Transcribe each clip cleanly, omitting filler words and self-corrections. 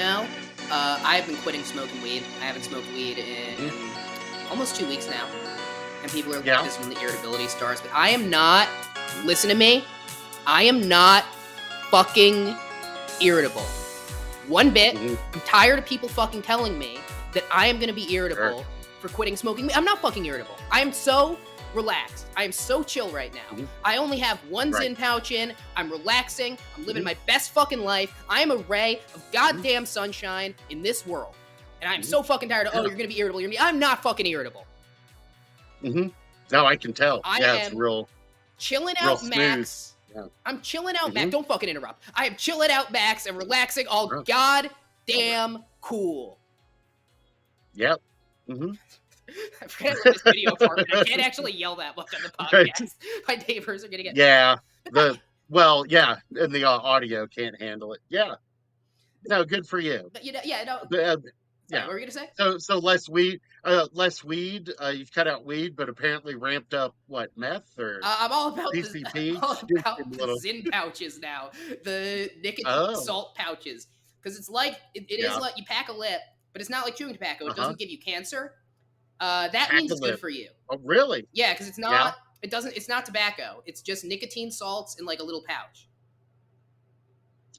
know, I've been quitting smoking weed. I haven't smoked weed in almost 2 weeks now. And people are like, this is when the irritability starts. But I am not, listen to me, I am not fucking irritable. One bit. I'm tired of people fucking telling me that I am going to be irritable for quitting smoking. I'm not fucking irritable. I am so relaxed. I am so chill right now. I only have one Zyn pouch in. I'm relaxing. I'm living my best fucking life. I am a ray of goddamn sunshine in this world. And I'm so fucking tired of, you're going to be irritable. I'm not fucking irritable. No, I can tell. I am real chilling out, smooth. Max. Yeah. I'm chilling out, Max. Don't fucking interrupt. I am chilling out, Max, and relaxing all goddamn cool. Yep. I forgot about this video apartment. I can't actually yell that much on the podcast. My neighbors are going to get... Yeah. And the audio can't handle it. Yeah. No, good for you. But, what were you going to say? So less weed. You've cut out weed, but apparently ramped up meth or I'm all about PCP. I'm all about the Zyn pouches now, the nicotine salt pouches, because it's like it is like you pack a lip, but it's not like chewing tobacco. It doesn't give you cancer. That means it's good for you. Oh, really? Yeah, because it's not. It doesn't. It's not tobacco. It's just nicotine salts in like a little pouch.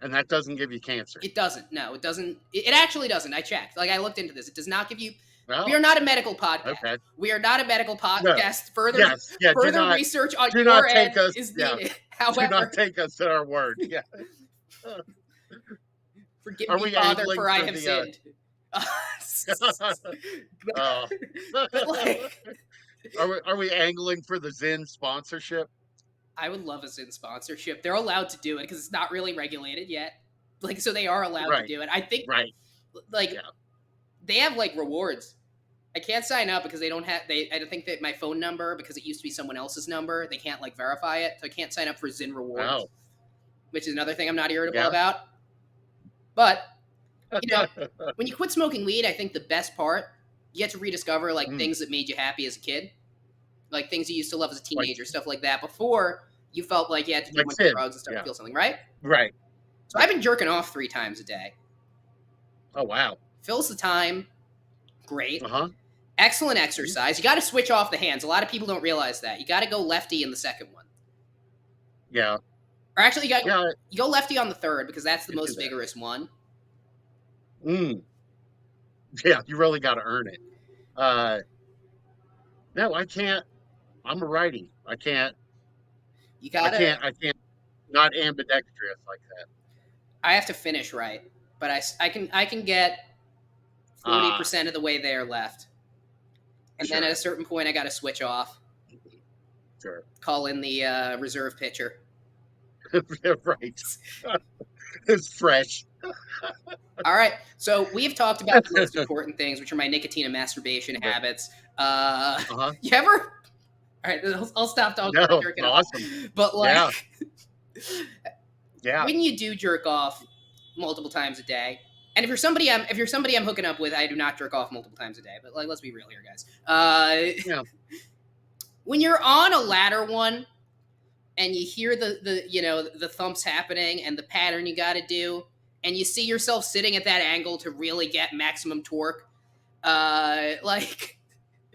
And that doesn't give you cancer. It doesn't. No, it doesn't. It actually doesn't. I checked. Like I looked into this. It does not give you. No. We are not a medical podcast. Okay. We are not a medical podcast. No. Further research on your end is needed. However, do not take us at our word. Yeah. Forgive me, Father, for I have sinned. Are we angling for the Zyn sponsorship? I would love a Zyn sponsorship. They're allowed to do it because it's not really regulated yet. So they are allowed to do it. I think, they have rewards. I can't sign up because they don't have. I don't think that my phone number, because it used to be someone else's number, they can't verify it. So I can't sign up for Zyn rewards, which is another thing I'm not irritable about. But when you quit smoking weed, I think the best part, you get to rediscover things that made you happy as a kid. Like things you used to love as a teenager, stuff like that. Before, you felt like you had to do a bunch of drugs and start to feel something, right? Right. So I've been jerking off 3 times a day. Oh, wow. Fills the time. Great. Excellent exercise. You got to switch off the hands. A lot of people don't realize that. You got to go lefty in the second one. Yeah. Or actually, you go lefty on the third because that's the most vigorous one. Yeah, you really got to earn it. No, I can't. I'm a righty. I can't. I can't. Not ambidextrous like that. I have to finish right, but I can get 40% of the way there left, and then at a certain point I got to switch off. Sure. Call in the reserve pitcher. Right. It's fresh. All right. So we've talked about the most important things, which are my nicotine and masturbation habits. You ever? All right, I'll stop talking about jerking off. But when you do jerk off multiple times a day, and if you're somebody I'm hooking up with, I do not jerk off multiple times a day. But let's be real here, guys. When you're on a ladder one, and you hear the thumps happening and the pattern you got to do, and you see yourself sitting at that angle to really get maximum torque,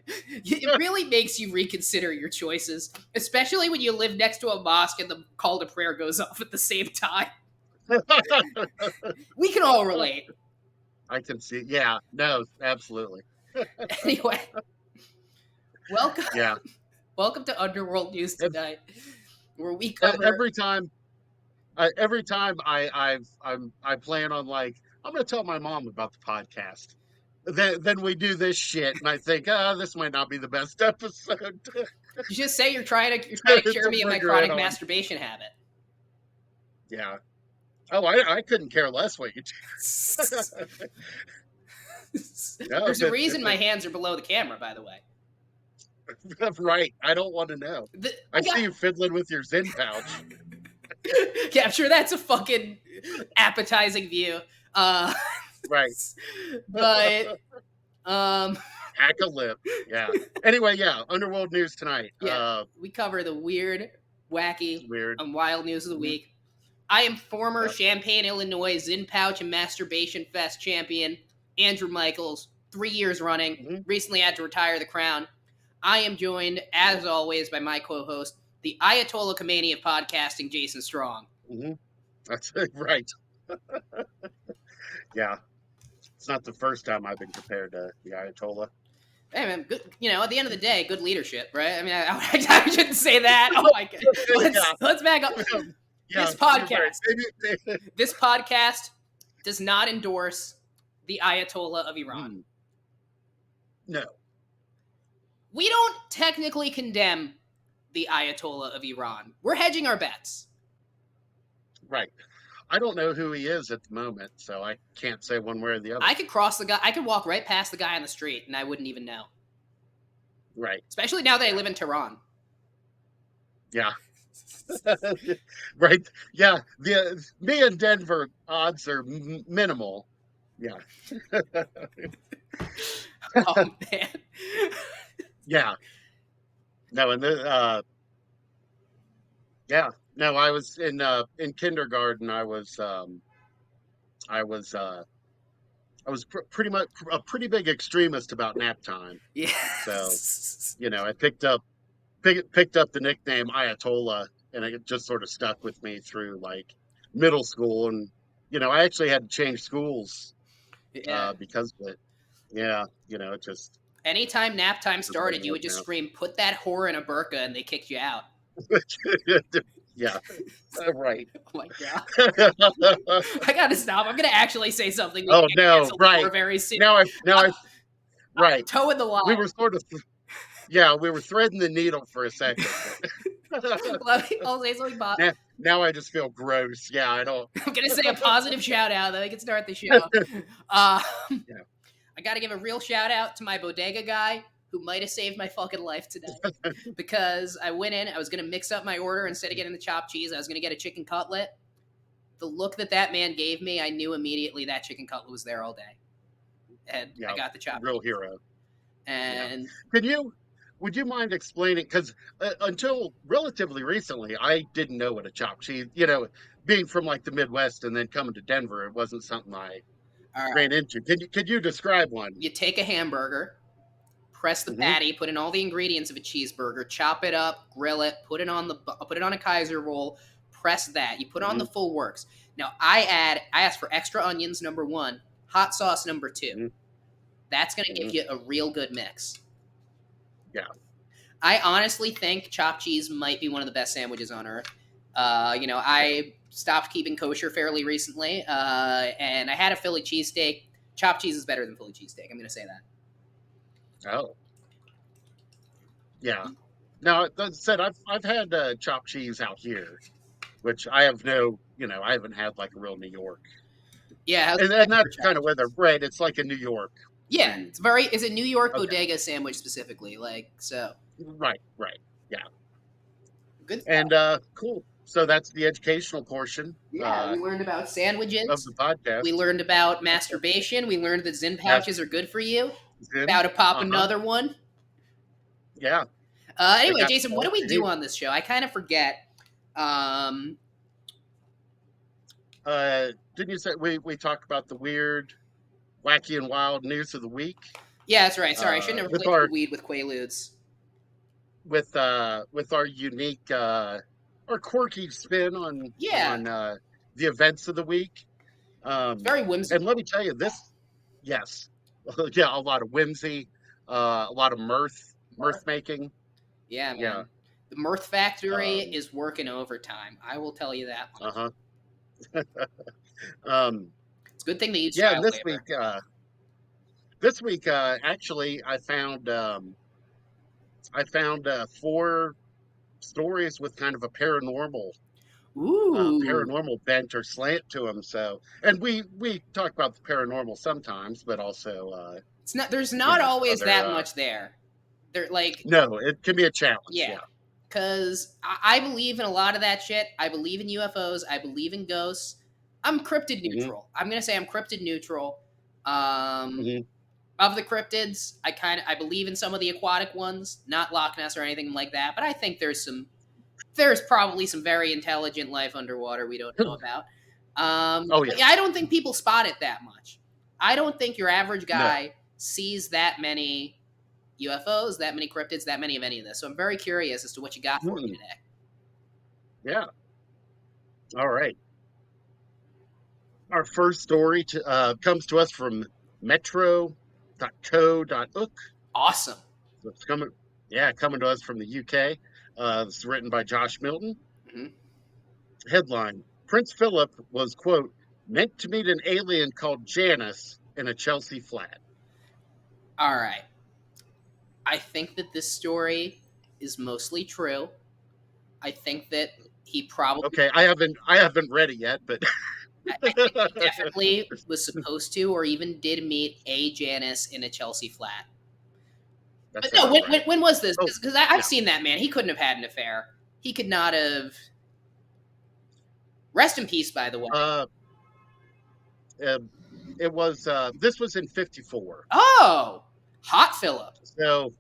it really makes you reconsider your choices, especially when you live next to a mosque and the call to prayer goes off at the same time. We can all relate. I can see. Yeah, no, absolutely. Anyway, welcome to Underworld News Tonight, where we cover every time I plan on I'm going to tell my mom about the podcast. Then we do this shit, and I think, this might not be the best episode. You just say you're trying to cure me of my chronic masturbation habit. Yeah. Oh, I couldn't care less what you do. There's a reason my hands are below the camera, by the way. Right. I don't want to know. I see you fiddling with your Zyn pouch. Yeah, I'm sure that's a fucking appetizing view. Right. But hack a lip. Yeah. Anyway, Underworld News Tonight. We cover the weird, wacky, and wild news of the week. I am former Champaign, Illinois Zin Pouch and Masturbation Fest champion Andrew Michaels, 3 years running. Recently had to retire the crown. I am joined, as always, by my co-host, the Ayatollah Khomeini of podcasting, Jason Strong. That's right. Yeah. It's not the first time I've been compared to the Ayatollah. Hey man, good. At the end of the day, good leadership, right? I mean, I shouldn't say that. Oh my god, let's back up. This podcast does not endorse the Ayatollah of Iran. No, we don't technically condemn the Ayatollah of Iran. We're hedging our bets. Right. I don't know who he is at the moment, so I can't say one way or the other. I could cross the guy. I could walk right past the guy on the street, and I wouldn't even know. Right. Especially now that I live in Tehran. Yeah. Right. Yeah. Me and Denver odds are minimal. Yeah. Oh man. Yeah. No, and yeah. No, I was in kindergarten. I was pretty much a pretty big extremist about nap time. Yeah. So, I picked up the nickname Ayatollah, and it just sort of stuck with me through like middle school, and I actually had to change schools because of it. Yeah, it just. Anytime nap time started, you would just scream, "Put that whore in a burqa," and they kicked you out. Yeah, right. Oh my god! I gotta stop. I'm gonna actually say something. Oh no! Right. Very soon. Now I. Right. Toeing the line. We were sort of. Yeah, we were threading the needle for a second. I'll say something, Bob. Now I just feel gross. Yeah, I don't. I'm gonna say a positive shout out, then I can start the show. I gotta give a real shout out to my bodega guy who might have saved my fucking life today. Because I went in, I was gonna mix up my order instead of getting the chopped cheese. I was gonna get a chicken cutlet. The look that man gave me, I knew immediately that chicken cutlet was there all day. And I got the chopped real cheese. Hero. And would you mind explaining? Because until relatively recently, I didn't know what a chopped cheese. Being from like the Midwest and then coming to Denver, it wasn't something I ran into. Could you describe one? You take a hamburger, press the patty, put in all the ingredients of a cheeseburger, chop it up, grill it, put it on a Kaiser roll, press that. You put on the full works. Now I ask for extra onions, number 1, hot sauce, number 2. That's gonna give you a real good mix. Yeah. I honestly think chopped cheese might be one of the best sandwiches on earth. I stopped keeping kosher fairly recently, and I had a Philly cheesesteak. Chopped cheese is better than Philly cheesesteak. I'm going to say that. Oh. Yeah. Now, that said, I've had chopped cheese out here, which I have I haven't had like a real New York. Yeah. And that's kind of where they're bred. It's like a New York. Yeah, it's a New York bodega sandwich specifically, so. Right, yeah. Good stuff. And cool. So that's the educational portion. Yeah, we learned about sandwiches. Of the podcast. We learned about masturbation. We learned that Zin pouches are good for you. About to pop another one. Yeah. Anyway, Jason, what do we do on this show? I kind of forget. Didn't you say we talked about the weird, wacky and wild news of the week? Yeah, that's right. Sorry, I shouldn't have replaced the weed with Quaaludes. With our unique, our quirky spin on the events of the week. It's very whimsical. And let me tell you this. Yes, yeah, a lot of whimsy, a lot of mirth making. Yeah, man. Yeah. The Mirth Factory is working overtime. I will tell you that much. It's a good thing they use child labor. This week, actually, I found 4 stories with kind of a paranormal bent or slant to them. So, and we talk about the paranormal sometimes, but also there's not always that much there. They're like, no, it can be a challenge. Yeah. Because I believe in a lot of that shit. I believe in UFOs. I believe in ghosts. I'm cryptid neutral. I'm going to say I'm cryptid neutral. Of the cryptids, I believe in some of the aquatic ones, not Loch Ness or anything like that, but I think there's some there's probably some very intelligent life underwater we don't know about. Oh But yeah. I don't think people spot it that much. I don't think your average No. guy sees that many UFOs, that many cryptids, that many of any of this. So I'm very curious as to what you got for me today. Yeah. All right. Our first story comes to us from metro.co.uk. Awesome. So it's coming to us from the UK. It's written by Josh Milton. Mhm. Headline: Prince Phillip was, quote, meant to meet an alien called Janus in a Chelsea flat. All right. I think that this story is mostly true. I think that he probably, Okay, I haven't read it yet, but I think he definitely was supposed to, or even did meet a Janus in a Chelsea flat. that But no, sounds right. when was this? Oh, Because I've yeah. seen that man. He couldn't have had an affair. He could not have. Rest in peace, by the way. Uh, uh, it was this was in 54. Oh, hot Phillip. So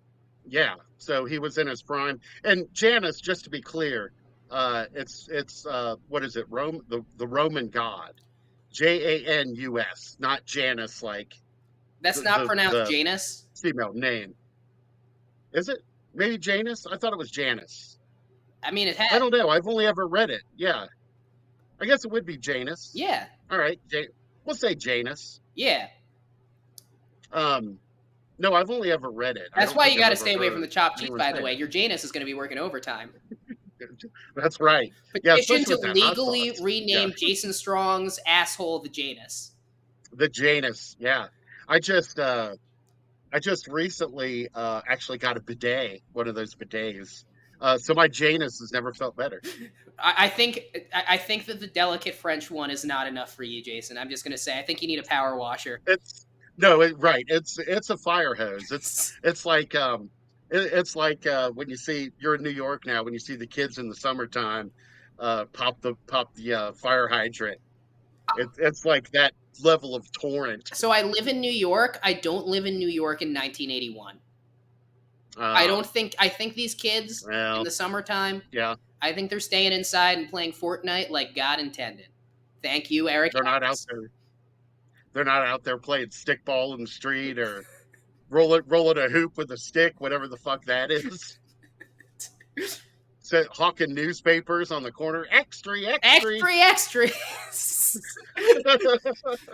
yeah, so he was in his prime. And Janus, just to be clear, it's what is it? The Roman god. Janus, not Janus like That's not pronounced the Janus. female name. Is it? Maybe Janus? I thought it was Janus. I mean, it I had. don't know. I've only ever read it. Yeah. I guess it would be Janus. Yeah, All right. We'll say Janus. yeah. Um, no, I've only ever read it. I That's don't why think you I've got to ever stay away from heard the chopped cheese. anyone By say the way, it. your Janus is going to be working overtime. That's right. Yeah, Petition especially to with that hot legally sauce. Yeah. rename Jason Strong's asshole the Janus. The Janus. Yeah. I just uh I just recently actually got a bidet, one of those bidets. So my Janus has never felt better. I think I think that the delicate French one is not enough for you, Jason. I'm just going to say I think you need a power washer. It's no, right. It's a fire hose. It's like it's like when you see you're in New York now, when you see the kids in the summertime pop the fire hydrant. It's like that level of torrent. So I live in New York. I don't live in New York in 1981. I Uh don't think I think these kids in well, the summertime, yeah, I think they're staying inside and playing Fortnite like God intended. Thank you, Eric they're not out Harris. there. They're not out there playing stickball in the street or rolling a hoop with a stick, whatever the fuck that is. So, hawking newspapers on the corner. Extra, extra. Extra, extra.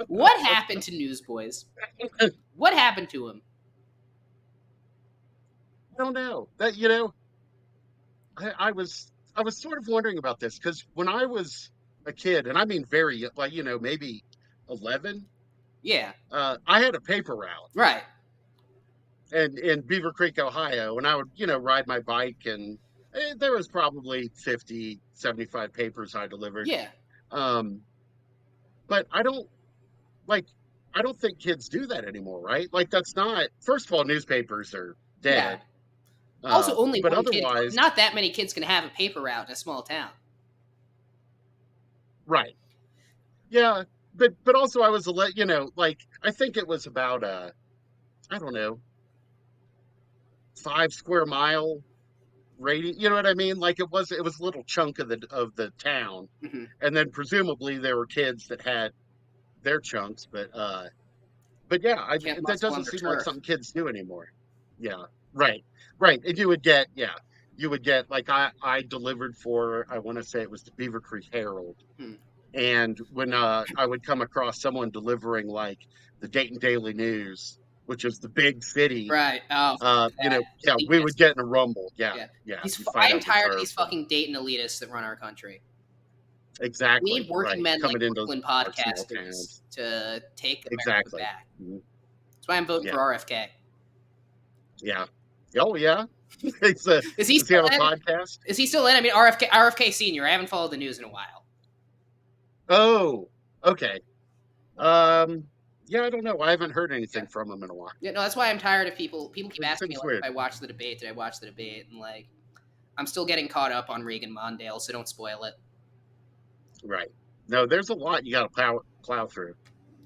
What happened to Newsboys? What happened to him? I don't know. I was sort of wondering about this because when I was a kid, and I mean very like maybe 11, Yeah, I had a paper route right. and in Beaver Creek, Ohio, and I would ride my bike and there was probably 50, 75 papers I delivered. Yeah, Um, but like I don't think kids do that anymore, right? Like that's not first of all, newspapers are yeah. dead. Also, only But one kid. otherwise, Not that many kids can have a paper route in a small town. right. Yeah. But also I was like I think it was about I don't know, 5 square mile radius. You know what I mean? Like it was a little chunk of the town. Hmm. And then presumably there were kids that had their chunks, but yeah, Can't that muscle on doesn't their seem like turf. something kids do anymore. Yeah, right, right. And you would get like I delivered for I want to say it was the Beaver Creek Herald, Hmm. and when I would come across someone delivering like the Dayton Daily News, which is the big city, Right. Oh, yeah, we would elitist. get in a rumble. Yeah, Yeah. yeah, These. you fight I am over tired of turf these and fucking Dayton elitists that run our country. We exactly need working right men like coming into Brooklyn our small podcasters towns. to take America Exactly. back. Mhm. That's why I'm voting Yeah, for RFK. yeah. Oh yeah. It's a, Is he does he still have a in? podcast? Is he still in? I mean, RFK Senior. I haven't followed the news in a while. Oh, okay. Um, yeah, I don't know. I haven't heard Yeah. anything from him in a while. Yeah, no, that's why I'm tired of people. People keep It asking me seems like if weird. I watched the debate. Did I watch the debate? And like, I'm still getting caught up on Reagan Mondale, so don't spoil it. Right. No, there's a lot you got to plow through.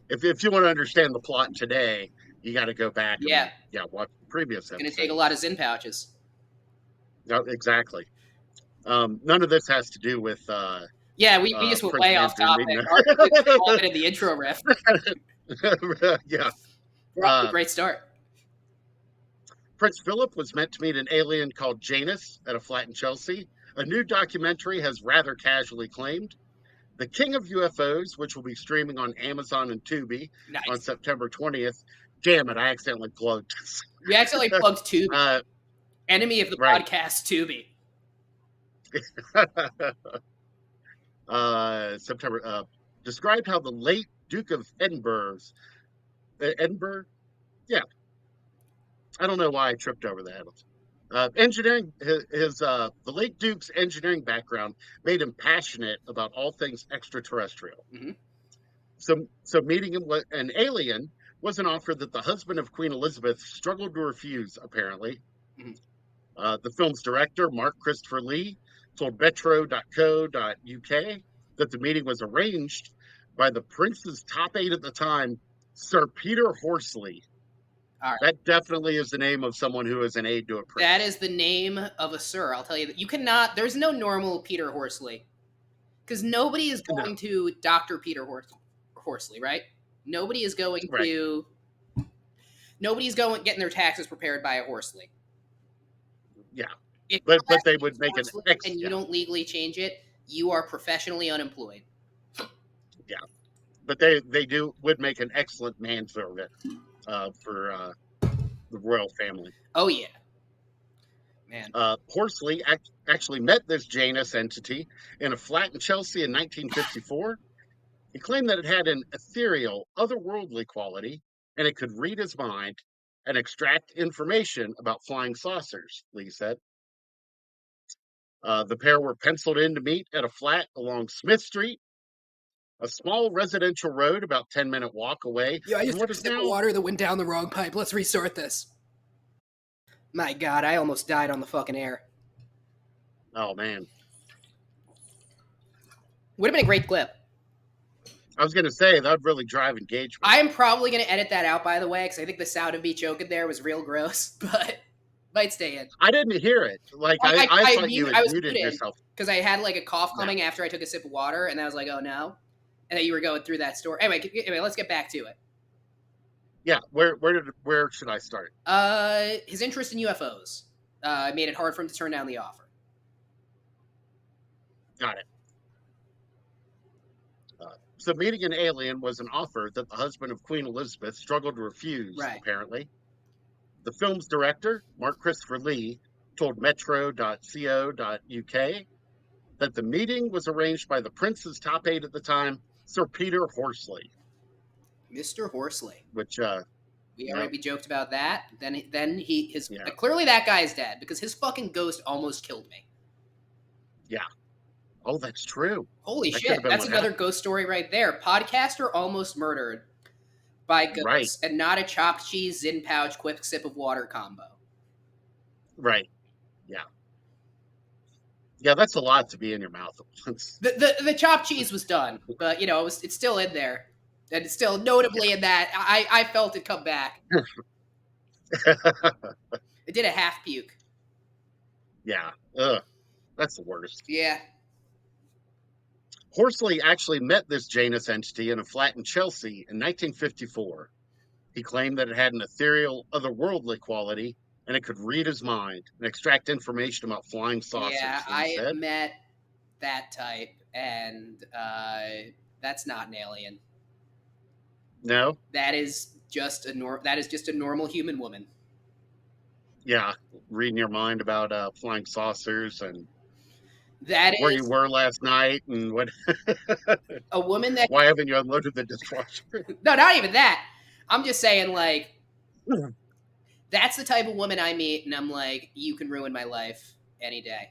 If you want to understand the plot today, you got to go back Yeah, and watch the previous it's gonna take a lot episodes. of Zin pouches. No, exactly. None of this has to do with Yeah, we just went Prince way off Andrew meeting. topic. Our involvement in the intro riff. Yeah. We're off to a great start. Prince Phillip was meant to meet an alien called Janus at a flat in Chelsea. A new documentary has rather casually claimed. The King of UFOs, which will be streaming on Amazon and Tubi on Nice. September 20th. Damn it, I accidentally plugged. We accidentally plugged Tubi. Enemy of the right. podcast, Tubi. September described how the late Duke of Edinburgh's Edinburgh, yeah, I don't know why I tripped over that. Engineering, the late Duke's engineering background made him passionate about all things extraterrestrial. Mm-hmm. So meeting him with an alien was an offer that the husband of Queen Elizabeth struggled to refuse. Apparently, the film's director, Mark Christopher Lee, told Metro.co.uk that the meeting was arranged by the Prince's top aide at the time, Sir Peter Horsley. All right. That definitely is the name of someone who is an aide to a prince. That is the name of a sir. I'll tell you that. You cannot. There's no normal Peter Horsley, because nobody is going to Dr. Peter Horsley, right? Nobody is going to. Nobody's getting their taxes prepared by a Horsley. Yeah, but they would make an and you don't legally change it. You are professionally unemployed. Yeah, but they would make an excellent manservant for the royal family. Oh yeah, man. Horsley actually met this Janus entity in a flat in Chelsea in 1954. He claimed that it had an ethereal, otherworldly quality, and it could read his mind and extract information about flying saucers, Lee said. The pair were penciled in to meet at a flat along Smith Street, a small residential road about 10-minute walk away. Yeah, I just took a sip of water that went down the wrong pipe. Let's restart this. My God, I almost died on the fucking air. Oh, man. Would have been a great clip. I was going to say, that would really drive engagement. I am probably going to edit that out, by the way, because I think the sound of me choking there was real gross, but might stay in. I didn't hear it. Like, I thought you had muted yourself. Because I had, like, a cough coming after I took a sip of water, and I was like, oh, no. And then you were going through that story. Anyway, let's get back to it. Yeah, where should I start? His interest in UFOs made it hard for him to turn down the offer. Got it. So meeting an alien was an offer that the husband of Queen Elizabeth struggled to refuse, apparently. The film's director, Mark Christopher Lee, told Metro.co.uk that the meeting was arranged by the prince's top aide at the time, Sir Peter Horsley. Mr. Horsley. Which, we joked about that. Then clearly that guy's dead, because his fucking ghost almost killed me. Yeah. Oh, that's true. Holy shit. That's another ghost story right there. Podcaster almost murdered by ghosts, and not a chopped cheese, Zin pouch, quick sip of water combo. Right. Yeah. Yeah, that's a lot to be in your mouth at once. The chopped cheese was done, but it's still in there. And it's still notably in that. I felt it come back. It did a half puke. Yeah. Ugh. That's the worst. Yeah. Horsley actually met this Janus entity in a flat in Chelsea in 1954. He claimed that it had an ethereal, otherworldly quality, and it could read his mind and extract information about flying saucers. Yeah, I met that type, and that's not an alien. No? That is just a normal human woman. Yeah, reading your mind about flying saucers and where you were last night and what. A woman that. Why haven't you unloaded the dishwasher? No, not even that. I'm just saying, like, that's the type of woman I meet, and I'm like, you can ruin my life any day.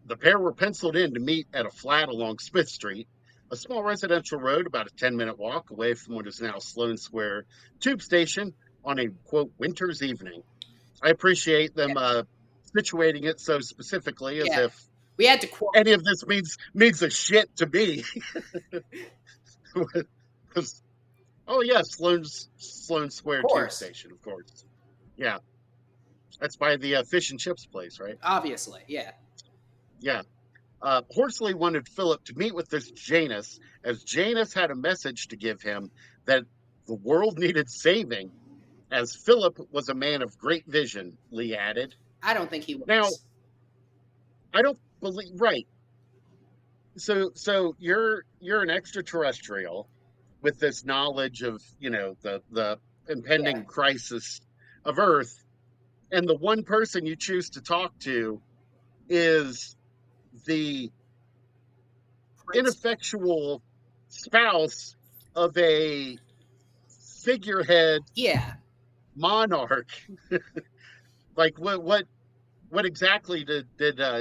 The pair were penciled in to meet at a flat along Smith Street, a small residential road about a 10-minute walk away from what is now Sloane Square Tube Station, on a, quote, winter's evening. I appreciate them situating it so specifically, as if we had to quote any of this means a shit to me. Oh yeah, Sloane Square Tube Station, of course. Yeah, that's by the fish and chips place, right? Obviously, yeah. Yeah. Horsley wanted Philip to meet with this Janus, as Janus had a message to give him that the world needed saving, as Philip was a man of great vision, Lee added. I don't think he Now, was. I don't believe, right. So you're an extraterrestrial with this knowledge of, the Yeah. impending crisis of Earth, and the one person you choose to talk to is the Prince. ineffectual spouse of a figurehead Yeah. monarch. Like what exactly did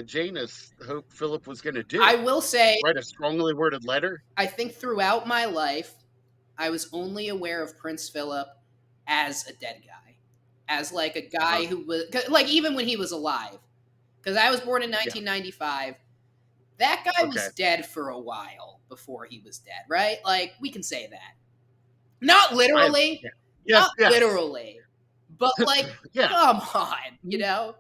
Janus hope Philip was going to I do? will say, Write a strongly worded letter? I think throughout my life, I was only aware of Prince Philip as a dead guy, as like a Uh-huh. guy who was like even when he was alive. Because I was born in Yeah. 1995. That guy Okay. was dead for a while before he was dead, right? Like we can say that. Not I literally, yeah. Yes, not yes. literally, but like, Yeah. come on, you Mhm. know?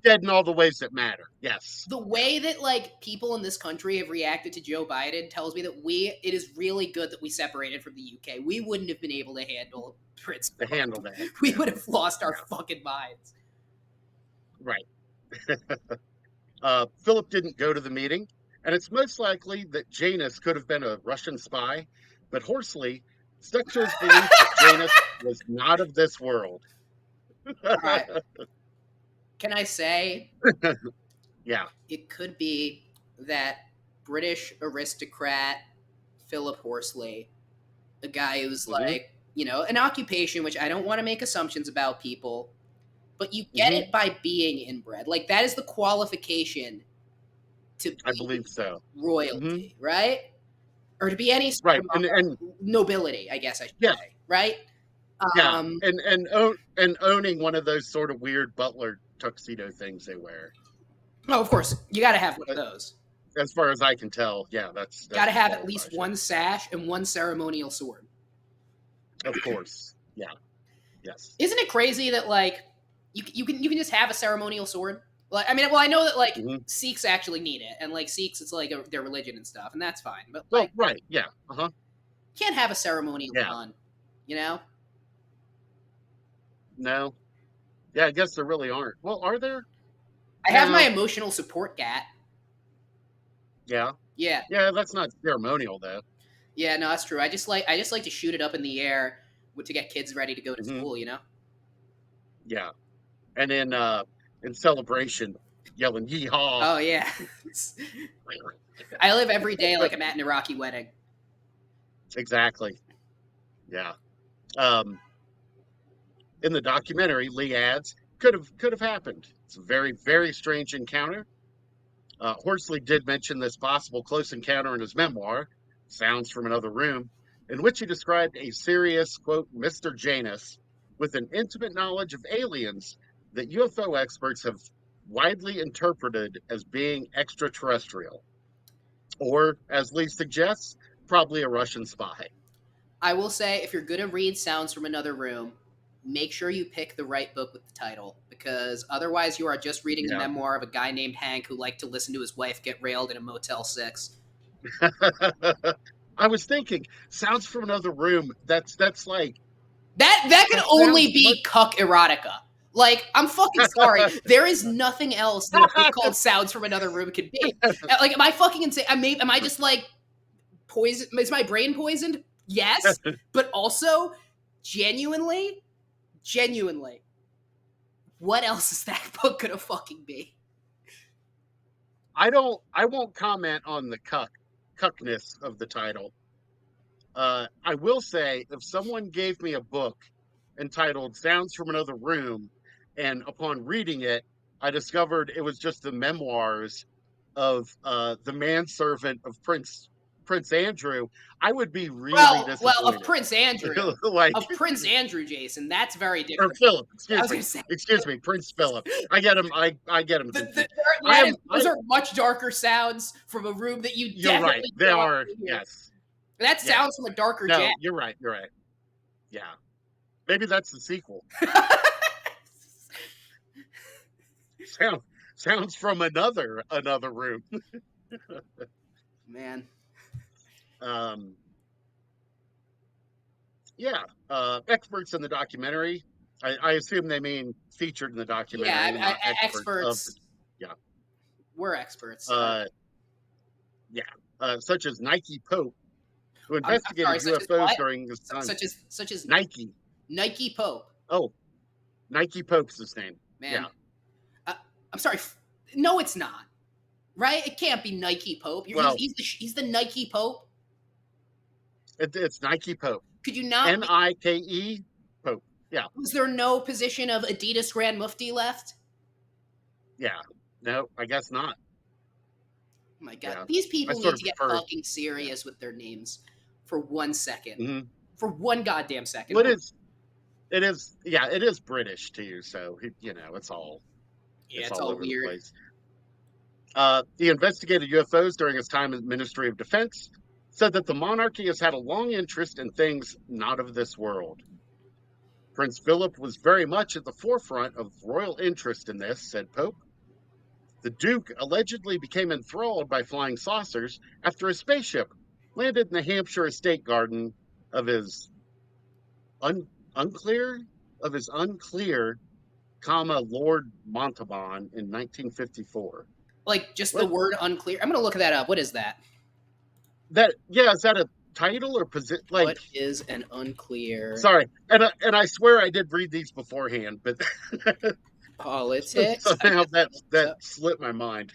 Dead in all the ways that matter. Yes. The Yeah. way that like people in this country have reacted to Joe Biden tells me that it is really good that we separated from the UK. We wouldn't have been able to handle Prince To handle Philip. that. We Yeah. would have lost our Yeah. fucking minds. Right. Philip didn't go to the meeting, and it's most likely that Janus could have been a Russian spy, but Horsley stuck to his belief that Janus was not of this world. All right. Can I say Yeah. it could be that British aristocrat Philip Horsley, a guy who's Hmm. like, an occupation, which I don't want to make assumptions about people, but you get Hmm. it by being inbred. Like, that is the qualification to I believe be so. Hmm. royalty, right? Or to be any sort Right. of And nobility, I guess I should yeah, say, right? yeah. Um, And owning one of those sort of weird butler tuxedo things they wear. oh, of course, you got to have one of But those. as far as I can tell, yeah, Got that's to what have at least qualifies you. one sash and one ceremonial sword. Of course. Yeah. Yes. Isn't it crazy that like you can just have a ceremonial sword? Like, I mean, well, I know that like Hmm. Sikhs actually need it, and like Sikhs, it's like their religion and stuff, and that's fine. But Well, like, right. Yeah. Uh-huh. you can't have a ceremonial Yeah. gun, you know? No. Yeah, I guess there really aren't. Well, are there? I have my No. emotional support gat. Yeah. Yeah, Yeah, that's not ceremonial though. yeah, no, that's true. I just like to shoot it up in the air to get kids ready to go to Hmm. school, you know? Yeah. And in celebration, yelling yeehaw. Oh yeah. I live every day like I'm at an Iraqi wedding. Exactly. Yeah. Um, in the documentary, Lee adds, could have happened. It's a very, very strange encounter. Horsley did mention this possible close encounter in his memoir, Sounds from Another Room, in which he described a serious, quote, Mr. Janus with an intimate knowledge of aliens that UFO experts have widely interpreted as being extraterrestrial, or, as Lee suggests, probably a Russian spy. I will say, if you're gonna read Sounds from Another Room, make sure you pick the right book with the title, because otherwise you are just reading the Yeah. memoir of a guy named Hank who liked to listen to his wife get railed in a Motel 6. I was thinking, Sounds from Another Room. That's like That can that only sounds much. be cuck erotica. Like, I'm fucking sorry. There is nothing else that a book called Sounds from Another Room could be. Like, am I fucking insane? Am I just like poison? Is my brain poisoned? Yes, but also genuinely, what else is that book gonna fucking be? I won't comment on the cuckness of the title. I will say, if someone gave me a book entitled Sounds from Another Room, and upon reading it, I discovered it was just the memoirs of the manservant of Prince Andrew, I would be really Well, disappointed. Like, of Prince Andrew, Jason. That's very or different. Philip, I was gonna say excuse me, Prince Philip. I get him confused. those are much darker sounds from a room that you You're right. definitely They don't want are. to hear. Yes. That Yeah. sounds from a darker No, jazz. you're right. You're right. Yeah. Maybe that's the sequel. Sounds from another room. Man. Um, yeah, experts in the documentary. I assume they mean featured in the Yeah, documentary, not experts of the. experts. Yeah. We're experts. Yeah, such as Nike Pope, who I'm sorry, investigated such as UFOs what? during this time. Such as Nike. Nike Pope. Oh, Nike Pope's his name. Man, Yeah. I'm sorry. No, it's not. Right? It can't be Nike Pope. Well, He's the Nike Pope. it's Nike Pope. Could you not? Nike Pope. Yeah. Was there no position of Adidas Grand Mufti left? Yeah. No, I guess not. Oh my God, Yeah. these I people sort need of to get prefer. fucking serious with their names for 1 second. Mm-hmm. For one goddamn second. Well, it is. Yeah, it is British too. So it's all Yeah, it's all over the weird. place. He investigated UFOs during his time in the Ministry of Defense. Said that the monarchy has had a long interest in things not of this world. Prince Phillip was very much at the forefront of royal interest in this, said Pope. The Duke allegedly became enthralled by flying saucers after a spaceship landed in the Hampshire estate garden of his unclear Lord Montalban in 1954. Like just the What word unclear. I'm gonna look that up. What is that? is that a title or position? What Like, is an unclear sorry, and I swear I did read these beforehand, but politics? I somehow just looked that up. slipped my mind.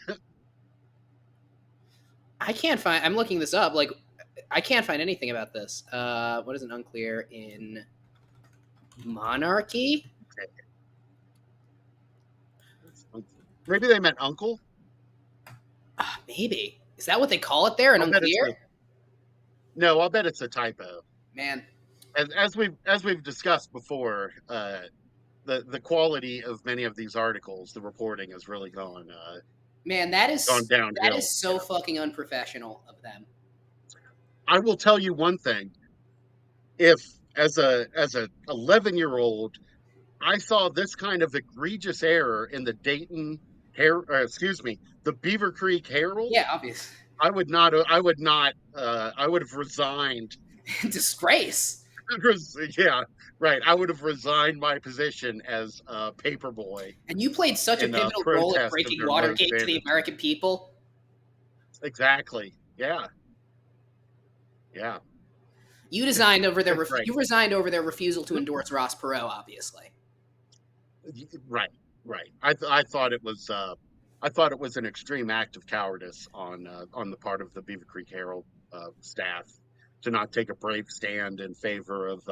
I can't find. I'm looking this up. Like, I can't find anything about this. What is an unclear in monarchy? Maybe they meant uncle. Maybe is that what they call it there? An I'll bet it's unclear? no. I'll bet it's a typo. Man, As we've discussed before, the quality of many of these articles, the reporting has really gone man, gone that downhill. is so fucking unprofessional of them. I will tell you one thing: if as a 11-year-old, I saw this kind of egregious error in the the Beaver Creek Herald, Yeah, obvious I would not. I would have resigned. disgrace. Yeah, right. I would have resigned my position as a paper boy And you played such a in pivotal role in protest of breaking their low Watergate to the standards. American people. Exactly. Yeah. Yeah. You resigned over their Right. you resigned over their refusal to endorse Ross Perot, obviously. Right. Right. I thought it was. I thought it was an extreme act of cowardice on the part of the Beaver Creek Herald staff to not take a brave stand in favor of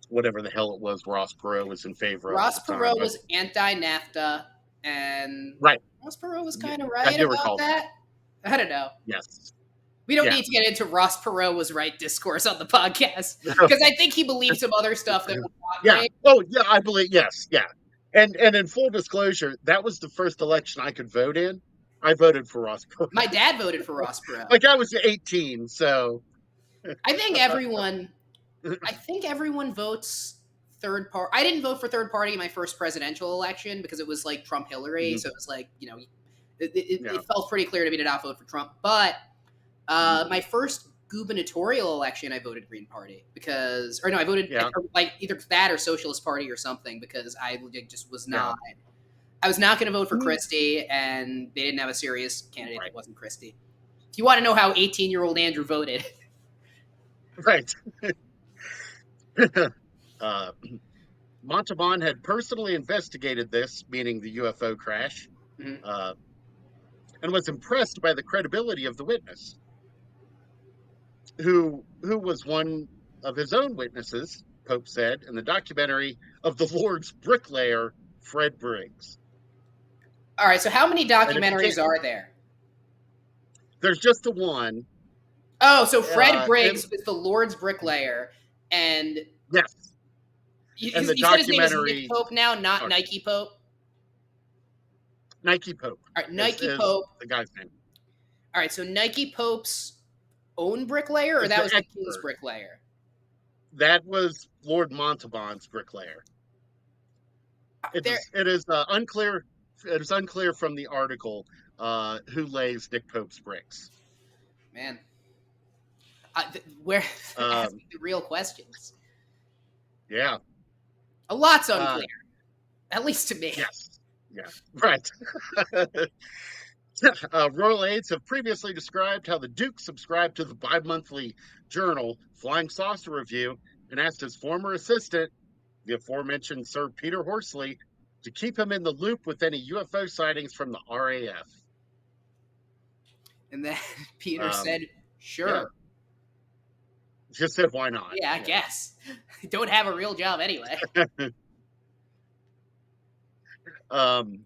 whatever the hell it was Ross Perot was in favor of at Ross the time. Perot was anti-NAFTA, and Right. Ross Perot was Yeah, kind of I right do about recall that. that. I don't know. Yes. We don't Yeah. need to get into Ross Perot was right discourse on the podcast because I think he believed some other stuff that was not Yeah. right. Oh, yeah. I believe. Yes. Yeah. And in full disclosure, that was the first election I could vote in. I voted for Ross Perot. My dad voted for Ross Perot. Like I was 18, so I think everyone. I think everyone votes third party. I didn't vote for third party in my first presidential election because it was like Trump Hillary, so it was like yeah. it felt pretty clear to me to not vote for Trump. But my first gubernatorial election, I voted Green Party because, or no, I voted like either that or Socialist Party or something because I just was not. I was not going to vote for Christie, and they didn't have a serious candidate that wasn't Christie. If you want to know how 18-year-old Andrew voted, Right. Montalban had personally investigated this, meaning the UFO crash, and was impressed by the credibility of the witness, who was one of his own witnesses, Pope said in the documentary of the Lord's bricklayer, Fred Briggs. All right, so how many documentaries are there? There's just the one. Oh, so Fred Briggs is the Lord's bricklayer, and yes, and the said his name is Nick Pope now, not Nike Pope. Nike Pope. All right, Nike Pope. The guy's name. All right, so Nike Pope's own bricklayer, or that was the king's bricklayer? That was Lord Montalban's bricklayer. There, It is unclear. It is unclear from the article who lays Nick Pope's bricks. man, where they're Um, asking the real questions. yeah. A lot's Uh, unclear, at least to me. yes. Yeah. Right. Royal aides have previously described how the Duke subscribed to the bi-monthly journal Flying Saucer Review and asked his former assistant, the aforementioned Sir Peter Horsley, to keep him in the loop with any UFO sightings from the RAF. And then Peter Um, said, yeah, "Sure, just said why not? yeah, I guess. Don't have a real job anyway." Yeah. um,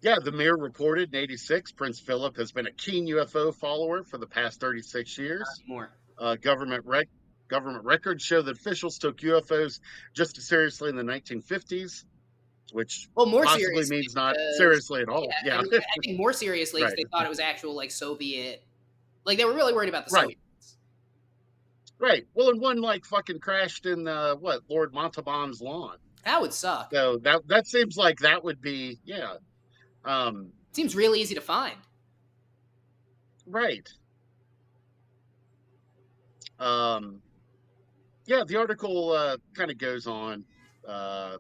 yeah, the Mirror reported in '86 Prince Phillip has been a keen UFO follower for the past 36 years. More. Uh, government rec- Government records show that officials took UFOs just as seriously in the 1950s, which Well, more possibly seriously means not because seriously at all. yeah, I Yeah, mean, I think more seriously because right, they thought it was actual like Soviet, like they were really worried about the right, Soviets. right. Well, and one like fucking crashed in what Lord Montalban's lawn. That would suck. So that seems like that would be yeah. Um, Seems real easy to find. right. Um, yeah, the article kind of goes on uh,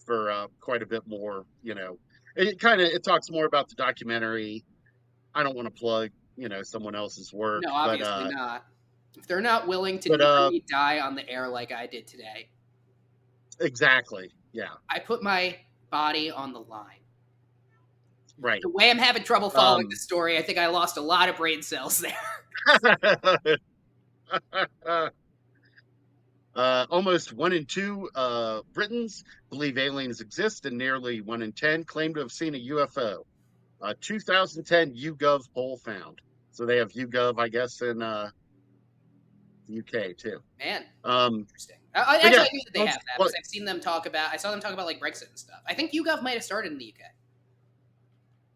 for quite a bit more. It talks more about the documentary. I don't want to plug someone else's work, No, but obviously not. If they're not willing to but nearly die on the air like I did today, exactly, yeah, I put my body on the line. right. The way I'm having trouble following the Um, story, I think I lost a lot of brain cells there. Almost 1 in 2 Britons believe aliens exist, and nearly 1 in 10 claim to have seen a UFO. 2010 YouGov poll found. So they have YouGov, I guess, in the UK too. Man, Um, interesting. I but actually yeah, I knew that they have that well, because I've seen them talk about. I saw them talk about like Brexit and stuff. I think YouGov might have started in the UK.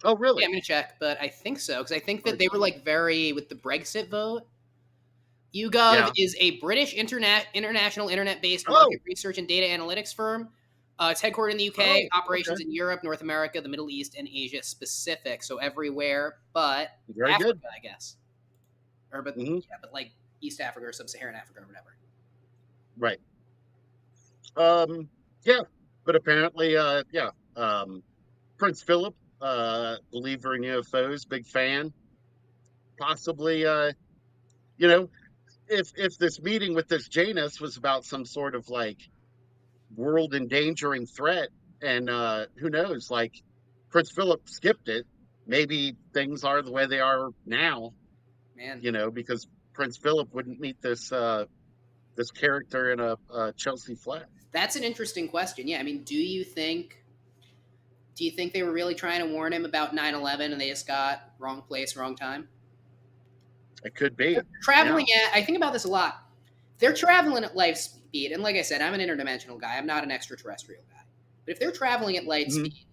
oh Yeah, really? I'm gonna check, but I think so because I think that Or- they were like very with the Brexit vote. YouGov Yeah. is a British international internet-based Oh, market research and data analytics firm. It's headquartered in the UK, oh, okay. operations in Europe, North America, the Middle East, and Asia Pacific. So everywhere but Very good. Africa, I guess. Or but Hmm. yeah, but like East Africa or Sub-Saharan Africa or whatever. Right. Um, yeah, but apparently, yeah. Prince Phillip, believer in UFOs, big fan. Possibly, you know, if this meeting with this Janus was about some sort of like world endangering threat, and who knows, like Prince Philip skipped it. Maybe things are the way they are now, Man, because Prince Philip wouldn't meet this character in a Chelsea flat. that's an interesting question. Yeah, I mean, do you think they were really trying to warn him about 9/11 and they just got wrong place, wrong time? It could be, yeah. Traveling at, I think about this a lot. They're traveling at light speed, and like I said, I'm an interdimensional guy. I'm not an extraterrestrial guy. But if they're traveling at light Hmm. speed,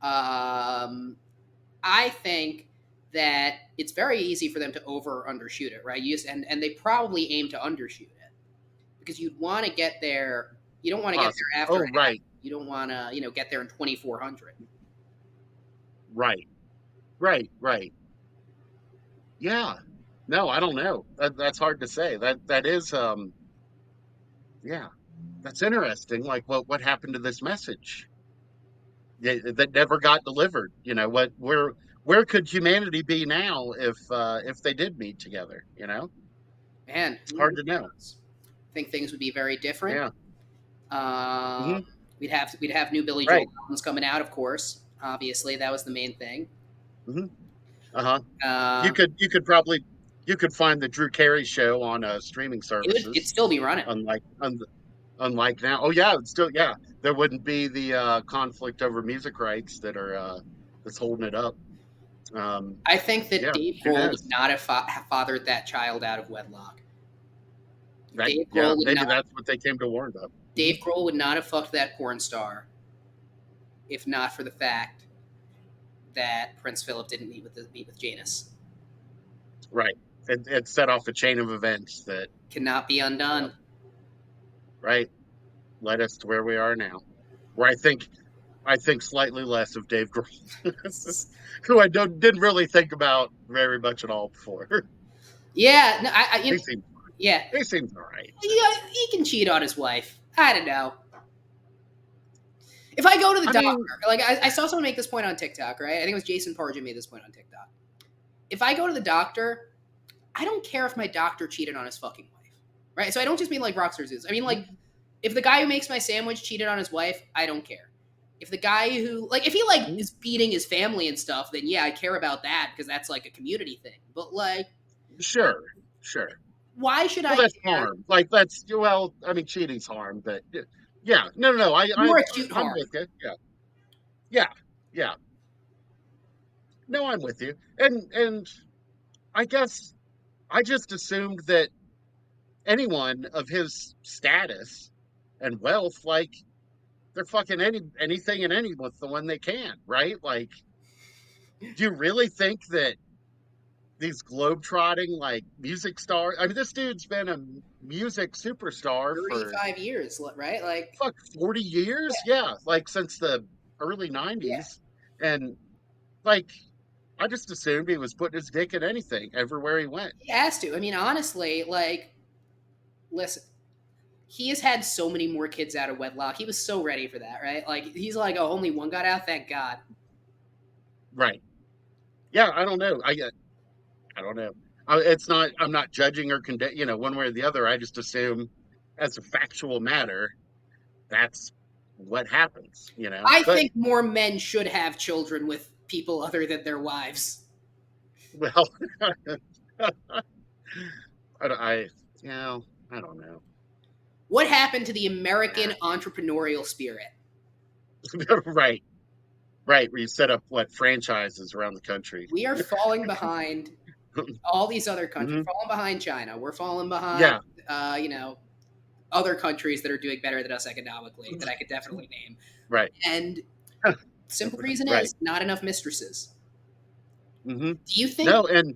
I think that it's very easy for them to over or undershoot it, right? And they probably aim to undershoot it because you'd want to get there. You don't want to get Possible. there after Oh, it happens. right, You don't want to, get there in 2400. right, right. Yeah. No, I don't know. That's hard to say. That is, yeah, that's interesting. Like, what happened to this message? Yeah, that never got delivered. Where could humanity be now if they did meet together? Man, It's hard to who know. knows? I think things would be very different. Yeah. Um, Hmm. we'd have new Billy Joel Right. albums coming out, of course. Obviously, that was the main thing. Hmm. Uh-huh. You Uh, could you could probably you could find the Drew Carey show on streaming it'd services, still be running. unlike now. Oh yeah, it's still yeah. There wouldn't be the conflict over music rights that's holding it up. I think that Yeah, Dave who Grohl would knows? not have fathered that child out of wedlock. That Dave yeah, Grohl would maybe not. that's what they came to warn about. Hmm. Dave Grohl would not have fucked that porn star if not for the fact that Prince Philip didn't meet with Janus. Right. It set off a chain of events that Cannot be yeah, undone. right. led us to where we are now, where I think slightly less of Dave Grohl, who I didn't really think about very much at all before. Yeah, no, He seems yeah, he seems all right. he can cheat on his wife. I don't know. If I go to the I doctor, mean, like I saw someone make this point on TikTok, right? I think it was Jason Parja made this point on TikTok. If I go to the doctor, I don't care if my doctor cheated on his fucking wife, right? So I don't just mean like Rockstar Zeus. I mean like if the guy who makes my sandwich cheated on his wife, I don't care. If the guy who like if he like is beating his family and stuff, then yeah, I care about that because that's like a community thing. But like, sure, sure. why should Well, I that's care? harm. Like that's well, I mean, cheating's harm, but yeah, no. More acute I'm harm. with you. Yeah, yeah. No, I'm with you. And I guess I just assumed that anyone of his status and wealth, like they're fucking anything and anyone with the one they can, right? Like, do you really think that these globetrotting like music stars? I mean, this dude's been a music superstar for 35 years, right? Like, fuck 40 years, yeah, yeah, like since the early yeah. 90s, and like I just assumed he was putting his dick in anything everywhere he went. He has to. I mean, honestly, like, listen, he has had so many more kids out of wedlock. He was so ready for that, right? Like, he's like, oh, only one got out. Thank God. Right. Yeah, I don't know. I don't know. It's not. I'm not judging or condemn. One way or the other. I just assume, as a factual matter, that's what happens. I But think more men should have children with people other than their wives. well, I I don't know. What happened to the American entrepreneurial spirit? Right, right. Where you set up what franchises around the country. We are falling behind all these other countries. Hmm. We're falling behind China. We're falling behind, Yeah. you know, other countries that are doing better than us economically that I could definitely name. Right. And simple reason Right. is not enough mistresses. Hmm. Do you think? No, and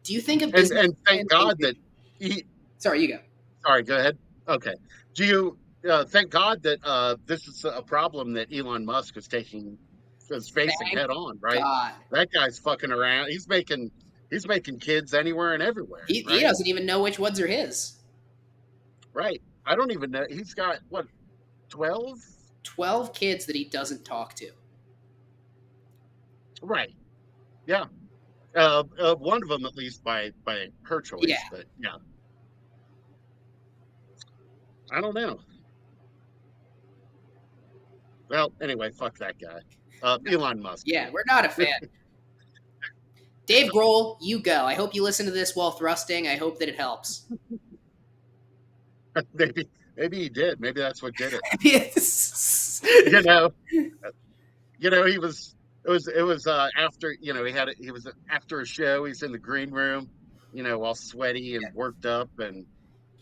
Do you think a and business? and thank God that he. Sorry, you go. Sorry, go ahead. Okay. Do you thank God that this is a problem that Elon Musk is facing Thank head on, right? God. That guy's fucking around. He's making kids anywhere and everywhere, He right? doesn't even know which ones are his. Right. I don't even know. He's got what, 12? 12 kids that he doesn't talk to. Right. Yeah. One of them at least by her Yeah. choice, but yeah. I don't know. Well, anyway, fuck that guy. Elon Musk. Yeah, we're not a fan. Dave Grohl, you go. I hope you listen to this while thrusting. I hope that it helps. Maybe he did. Maybe that's what did it. Yes. You know, he was. It was after he was after a show. He's in the green room, all sweaty and worked up, and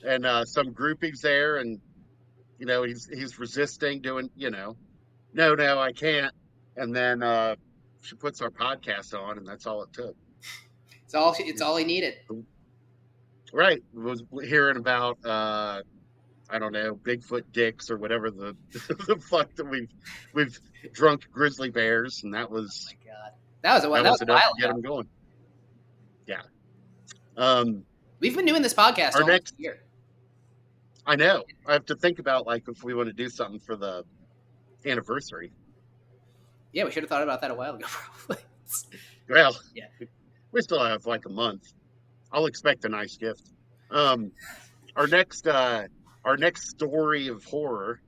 some groupies there, and he's resisting doing. No, I can't. And then she puts our podcast on, and that's all it took. It's all he needed. Right, was hearing about I don't know, Bigfoot dicks or whatever the the fuck that we've drunk grizzly bears, and that Oh was my god. That that was was a enough while to get ago. him going. Yeah. Um, We've been doing this podcast our almost next, a year. I know, I have to think about like if we want to do something for the anniversary. Yeah, we should have thought about that a while ago, probably. Well, Yeah. we still have like a month. I'll expect a nice gift. Um, our next uh, our next story of horror.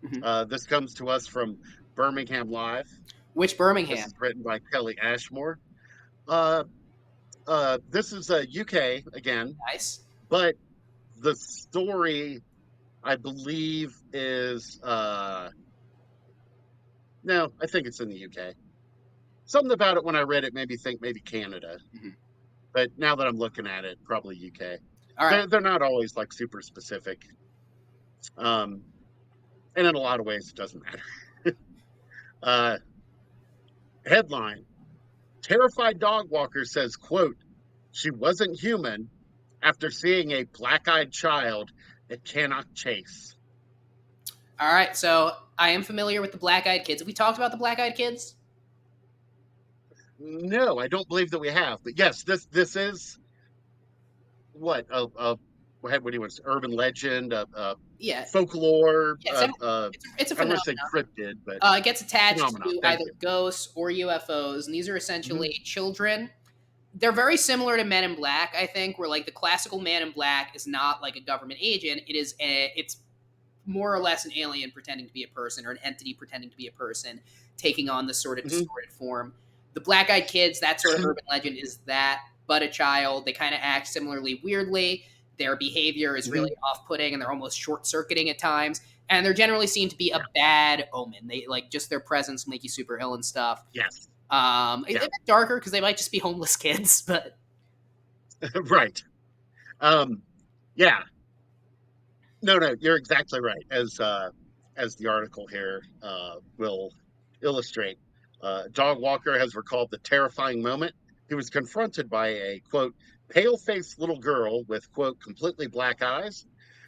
Mhm. This comes to us from Birmingham Live. Which This Birmingham? is written by Kelly Ashmore. Uh, this is UK again, Nice. but the story I believe is no, I think it's in the UK. Something about it when I read it made me think maybe Canada, Mhm. but now that I'm looking at it, probably UK. All right. They're not always like super specific, um, and in a lot of ways it doesn't matter. Uh, Headline: Terrified dog walker says, "quote She wasn't human after seeing a black-eyed child it cannot chase." All right, so I am familiar with the black-eyed kids. Have we talked about the black-eyed kids? No, I don't believe that we have. But yes, this is what what do you want? Urban legend, Yeah, folklore. yeah, it's a I don't want phenomenon. to say cryptid, but It gets attached phenomenon. to Thank either you. ghosts or UFOs, and these are essentially Mhm, children. They're very similar to Men in Black, I think, where like the classical Man in Black is not like a government agent. It's more or less an alien pretending to be a person or an entity pretending to be a person, taking on this sort of mhm, distorted form. The Black Eyed Kids, that sort of urban legend is that, but a child. They kind of act similarly weirdly. Their behavior is mhm. really off putting and they're almost short circuiting at times. And they're generally seen to be a Yeah. bad omen. They like just their presence will make you super ill and stuff. Yes. It's Yeah. a bit darker because they might just be homeless kids, but Right. Um, yeah. No, no, you're exactly right. As the article here will illustrate, dog walker has recalled the terrifying moment he was confronted by a quote pale-faced little girl with quote completely black eyes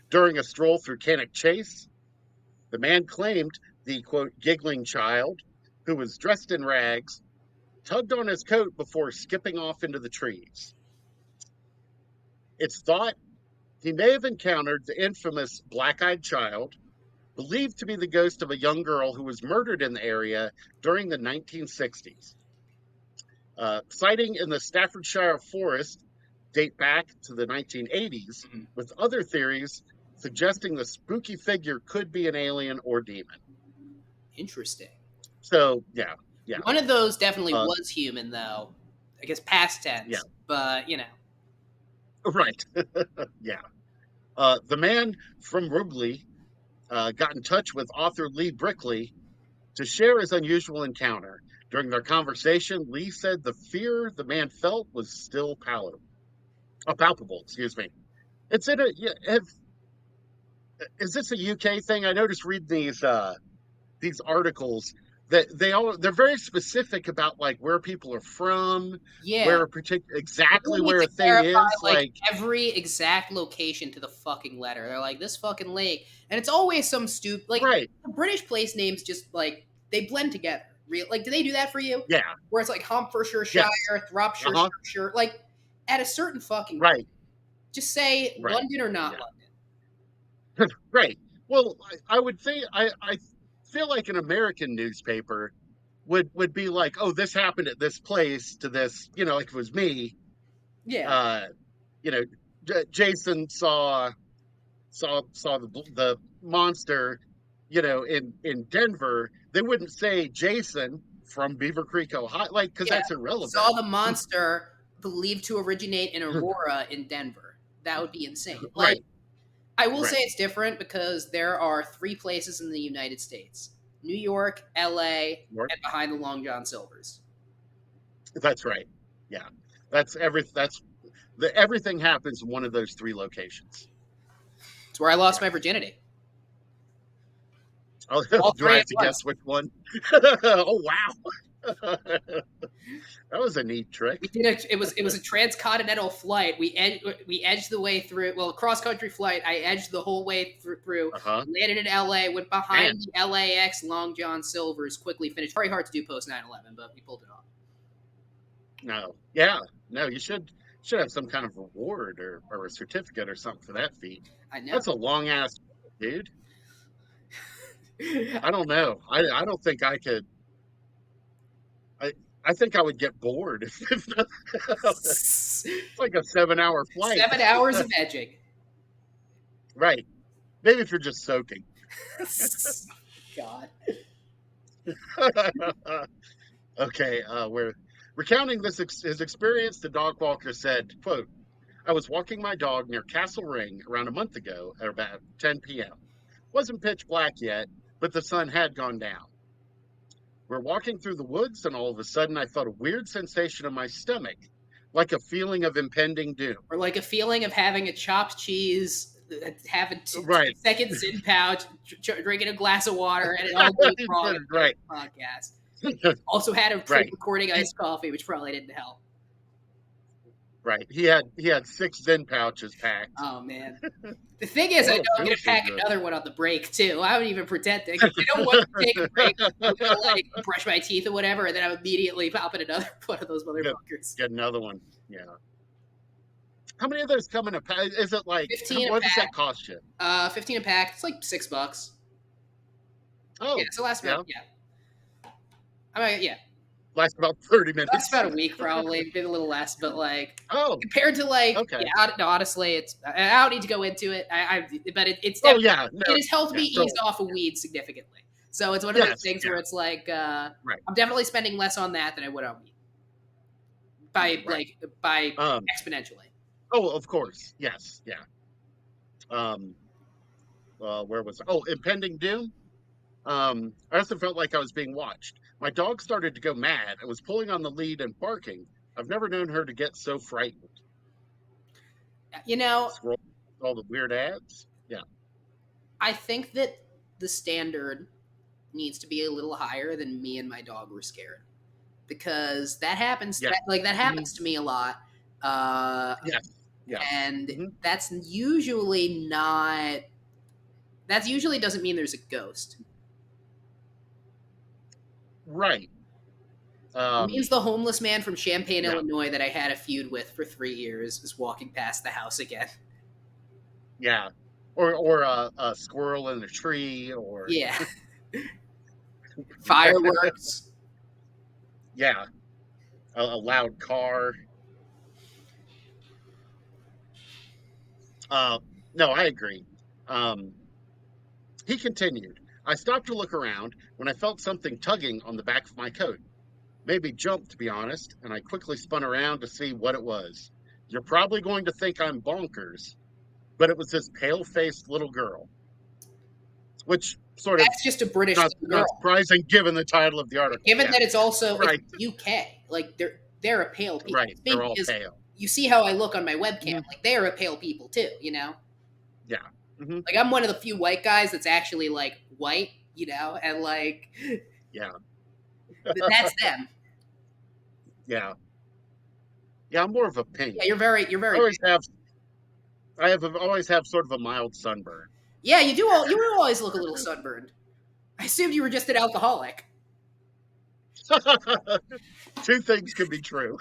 during a stroll through Cannock Chase. The man claimed the quote giggling child, who was dressed in rags, tugged on his coat before skipping off into the trees. It's thought he may have encountered the infamous black eyed child, believed to be the ghost of a young girl who was murdered in the area during the 1960s. Sighting in the Staffordshire forest date back to the 1980s, Mhm. with other theories suggesting the spooky figure could be an alien or demon. interesting. So, yeah, yeah, One of those definitely uh, was human, though. I guess past yeah, tense, but right, yeah. The man from Rugley got in touch with author Lee Brickley to share his unusual encounter. During their conversation, Lee said the fear the man felt was still palpable. Excuse me. It's in a. Yeah, is this a UK thing? I noticed reading these articles that they're very specific about like where people are from, yeah. where a particular They exactly need where to a thing clarify is. like Like every exact location to the fucking letter. They're like this fucking lake, and it's always some stupid like right, the British place names just like they blend together. Real like, do they do that for you? yeah, Where it's like Hertfordshire, yes, uh Shropshire, huh, Shropshire, like at a certain fucking point, right, just say right, London or not yeah. London. Right. Well, I would think I feel like an American newspaper would be like, oh, this happened at this place to this, like it was me. Yeah, Uh, you know, Jason saw the monster, in Denver. They wouldn't say Jason from Beaver Creek, Ohio, like because yeah. that's irrelevant. Saw the monster believed to originate in Aurora in Denver. That would be insane. Like Right. I will say Right. it's different because there are three places in the United States: New York, LA, Right. and behind the Long John Silvers. That's right. Yeah. Everything happens in one of those three locations. It's where I lost Yeah. my virginity. Oh, All do I three have at to guess once. which one? Oh wow, that was a neat We trick. did it was a transcontinental flight. We edged the way through. Well, cross country flight. I edged the whole way through. Uh huh. Landed in LA. Went behind Man, the LAX Long John Silvers. Quickly finished. Very hard to do post 9/11, but we pulled it off. no, yeah, no. You should have some kind of reward or a certificate or something for that feat. I know. That's a long ass, dude. I don't know. I don't think I could. I I think I would get bored if it's 7 like a 7 hour flight. hours of edging. Right. Maybe if you're just soaking. God. Okay, we're recounting his experience. The dog walker said, "quote I was walking my dog near Castle Ring around a month ago at about 10 p.m. Wasn't pitch black yet, but the sun had gone down. We're walking through the woods, and all of a sudden, I felt a weird sensation in my stomach, like a feeling of impending doom. Or like a feeling of having a chopped cheese, having Right, 2 seconds Zyn pouch, drinking a glass of water, and it all goes wrong in the right, podcast. Also had a right. recording iced coffee, which probably didn't help. Right. He had 6 Zen pouches packed. Oh man. The thing is, I know Oh, it I'm gonna feels so pack good. another one on the break too. I would even pretend that because I know once I take a break, I'm gonna like brush my teeth or whatever, and then I'm immediately pop in another one of those Get motherfuckers. get another one. Yeah. How many of those come in a pack? Is it like, 15 a what does pack. that cost you? 15 a pack. It's like $6. Yeah, Oh, so last about yeah. yeah. I mean, yeah, Lasts about 30 that's minutes. about a week probably, maybe a little less, but like Oh, compared to like okay. yeah, no, honestly, it's I don't need to go into it. but it's Oh, definitely yeah. it No. has helped me Yeah. ease So, off of weed significantly. So it's one of those yes. things Yeah. where it's like Right. I'm definitely spending less on that than I would on weed by Right. like by Um, exponentially. oh, of course. Yes. Yeah. Um, where was I? Oh, Impending Doom. I also felt like I was being watched. My dog started to go mad and was pulling on the lead and barking. I've never known her to get so frightened. You know, Scroll all the weird ads. Yeah. I think that the standard needs to be a little higher than me and my dog were scared because that happens Yeah. that Mhm. happens to me a lot. Uh, Yes. Yes. and Hmm. that's usually not that usually doesn't mean there's a ghost. Right. It means Um, the homeless man from Champaign, yeah. Illinois that I had a feud with for 3 years is walking past the house again. Yeah. Or a squirrel in a tree or Yeah. Fireworks. yeah, a loud car. Uh, no, I agree. Um, he continued. I stopped to look around when I felt something tugging on the back of my coat. Maybe jumped, to be honest, and I quickly spun around to see what it was. You're probably going to think I'm bonkers, but it was this pale faced little girl, which sort of That's just a British little not girl. surprising given the title of the article. Given Yeah, that it's right, UK, like they're a pale people. right. They're all Because pale. you see how I look on my webcam, Hmm. like they're a pale people too, you know? Yeah. Hmm. Like I'm one of the few white guys that's actually like white, you know, and like Yeah. that's them. Yeah. Yeah. I'm more of a pink. Yeah, you're I very always have. Always have sort of a mild sunburn. yeah, you do always look a little sunburned. I assumed you were just an alcoholic. Two things can be true.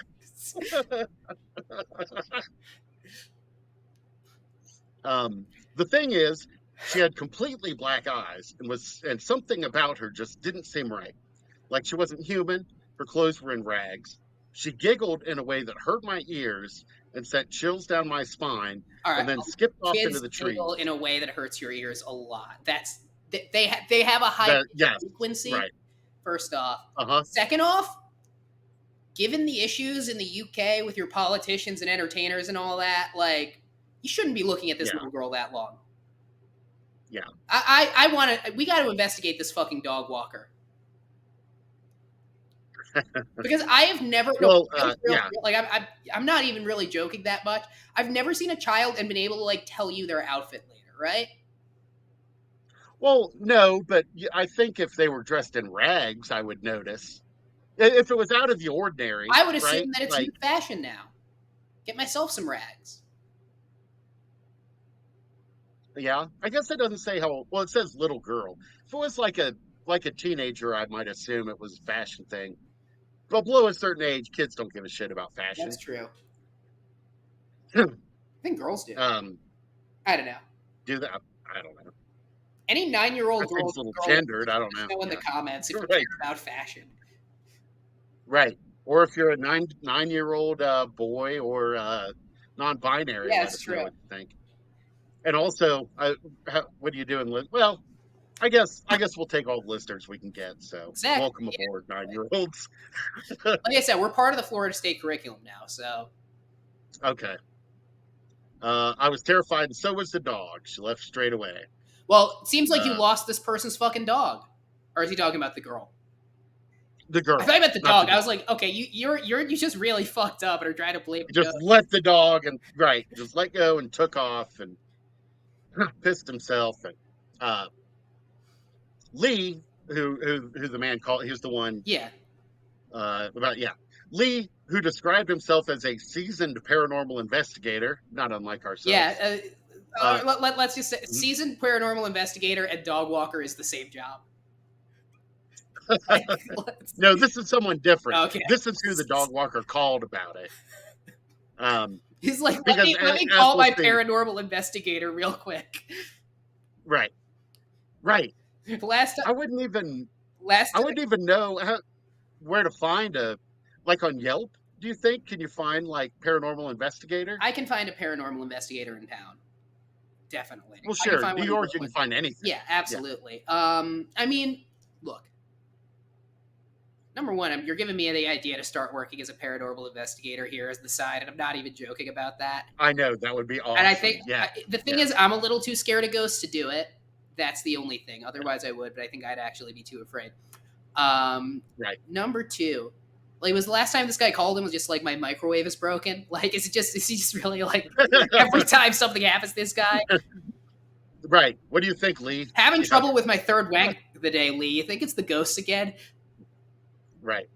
Um, the thing is, she had completely black eyes and something about her just didn't seem right. Like she wasn't human. Her clothes were in rags. She giggled in a way that hurt my ears and sent chills down my spine, All and right, then skipped off into kids the giggle trees. in a way that hurts your ears a lot. They have a high That yes, frequency. right. First off, Uh-huh. second off, given the issues in the UK with your politicians and entertainers and all that, like you shouldn't be looking at this Yeah, little girl that long. yeah. I want to. We got to investigate this fucking dog walker because I have never no Well, yeah. like I'm not even really joking that much. I've never seen a child and been able to like tell you their outfit later, right? Well, no, but I think if they were dressed in rags, I would notice. If it was out of the ordinary, I would right? assume that it's new Like, fashion now. Get myself some rags. yeah, I guess it doesn't say how. Well, it says little girl. If it was like a teenager, I might assume it was a fashion thing. But below a certain age, kids don't give a shit about That's fashion. true. I think girls do. um, I don't know. do that? I don't know. Any 9-year-old That seems girl, a little girl gendered. listening, I let don't us know. know in the Yeah, comments if you care right, about fashion. right. Or if you're a 9-year old boy or non-binary, Yeah, let it's us know true. what you think. And also, what are you doing? Well, I guess we'll take all the listeners we can get. So Exactly. welcome Yeah. aboard, 9-year-olds. Like I said, we're part of the Florida State curriculum now. So, Okay. I was terrified, and so was the dog. She left straight away. well, it seems like you Uh, lost this person's fucking dog. Or is he talking about the girl? the I thought girl, you meant the not the dog. I dog. was like, okay, you just really fucked up and are trying to blame the Just ghost. let the dog and right, just let go and took off and pissed himself. And uh, Lee, who the man called, he was the one Yeah. about yeah. Lee, who described himself as a seasoned paranormal investigator, not unlike ourselves. Yeah. Let's just say seasoned paranormal investigator and dog walker is the same job. Like, no, this is someone different. okay. This is who the dog walker called about it. He's like, because let me as call we'll my see, paranormal investigator real quick. Right. Last I wouldn't even know where to find like on Yelp. Do you think? Can you find like paranormal investigator? I can find a paranormal investigator in town. Definitely. Well, I can sure. find New one in York, you can Brooklyn. find anything. Yeah, absolutely. Yeah. I mean, look. Number one, you're giving me the idea to start working as a paranormal investigator here as the side, and I'm not even joking about that. I know, that would be awesome. And I think the thing is, I'm a little too scared of ghosts to do it. That's the only thing. Otherwise, I would, but I think I'd actually be too afraid. Right. Number two, like, was the last time this guy called him was just like, my microwave is broken? Like, is he just really like every time something happens to this guy? Right. What do you think, Lee? Having trouble with my third wank of the day, Lee. You think it's the ghosts again? Right.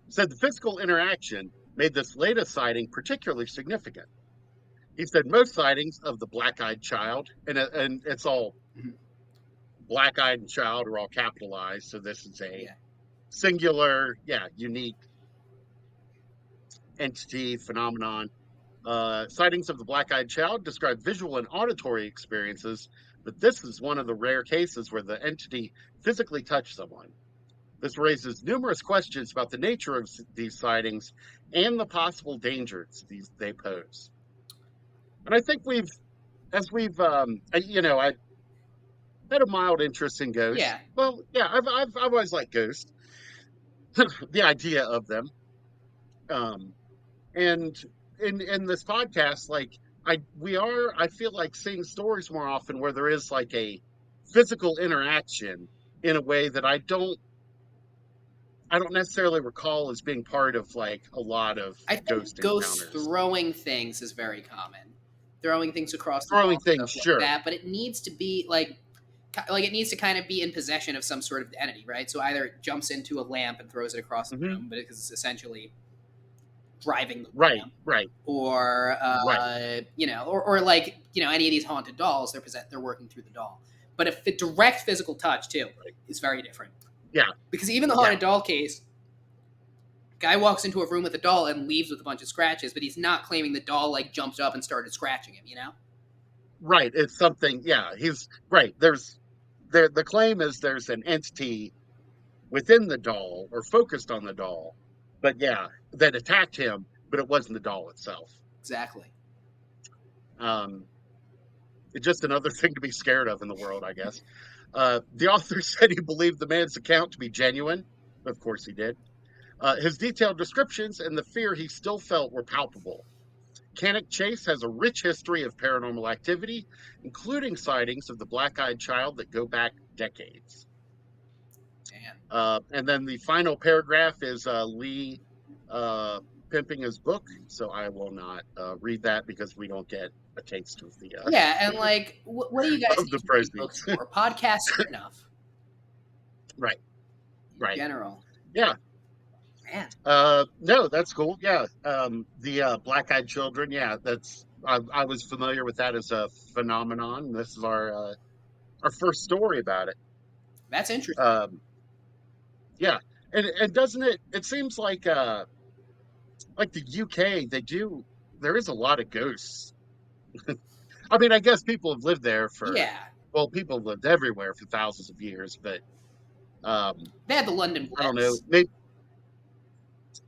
Said the physical interaction made this latest sighting particularly significant. He said most sightings of the black-eyed child, and it's all black-eyed and child are all capitalized, so this is a singular, unique entity, phenomenon. Sightings of the black-eyed child describe visual and auditory experiences, but this is one of the rare cases where the entity physically touched someone. This raises numerous questions about the nature of these sightings and the possible dangers they pose. And I think I had a mild interest in ghosts. Yeah. Well, yeah, I've always liked ghosts, the idea of them. And in this podcast, like I feel like seeing stories more often where there is like a physical interaction in a way that I don't necessarily recall as being part of like a lot of ghost encounters. Throwing things is very common. Throwing things across the throwing wall, things, stuff sure. like that, but it needs to be like it needs to kind of be in possession of some sort of entity, right? So either it jumps into a lamp and throws it across the room, but it's essentially driving the lamp, right, or or like any of these haunted dolls, they're working through the doll. But if the direct physical touch too is very different. Yeah, because even the haunted doll case, guy walks into a room with a doll and leaves with a bunch of scratches, but he's not claiming the doll like jumped up and started scratching him. Right. It's something. Yeah, he's right. The claim is there's an entity within the doll or focused on the doll, but that attacked him, but it wasn't the doll itself. Exactly. It's just another thing to be scared of in the world, I guess. The author said he believed the man's account to be genuine. Of course he did. His detailed descriptions and the fear he still felt were palpable. Cannock Chase has a rich history of paranormal activity, including sightings of the black-eyed child that go back decades. And then the final paragraph is Lee pimping his book, so I will not read that because we don't get a taste of the and like what do you guys of the proceeds for? Podcasts are enough, right? In general, man. No, that's cool. Yeah, the black-eyed children. Yeah, that's I was familiar with that as a phenomenon. This is our first story about it. That's interesting. Yeah, and doesn't it? It seems like the UK, there is a lot of ghosts. I mean, I guess people have lived there people have lived everywhere for thousands of years, but they had the London Blitz. I don't know. Maybe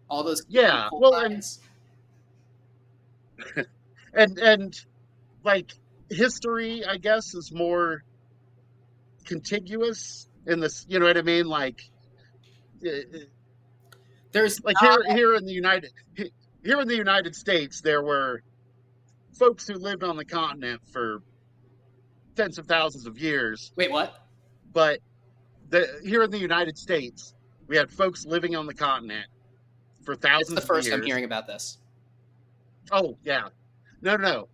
all those and like history, I guess, is more contiguous in this. You know what I mean? Like there's like here in the United States, there were folks who lived on the continent for tens of thousands of years. Wait, what? But here in the United States, we had folks living on the continent for thousands of years. It's the first I'm hearing about this. Oh yeah, no.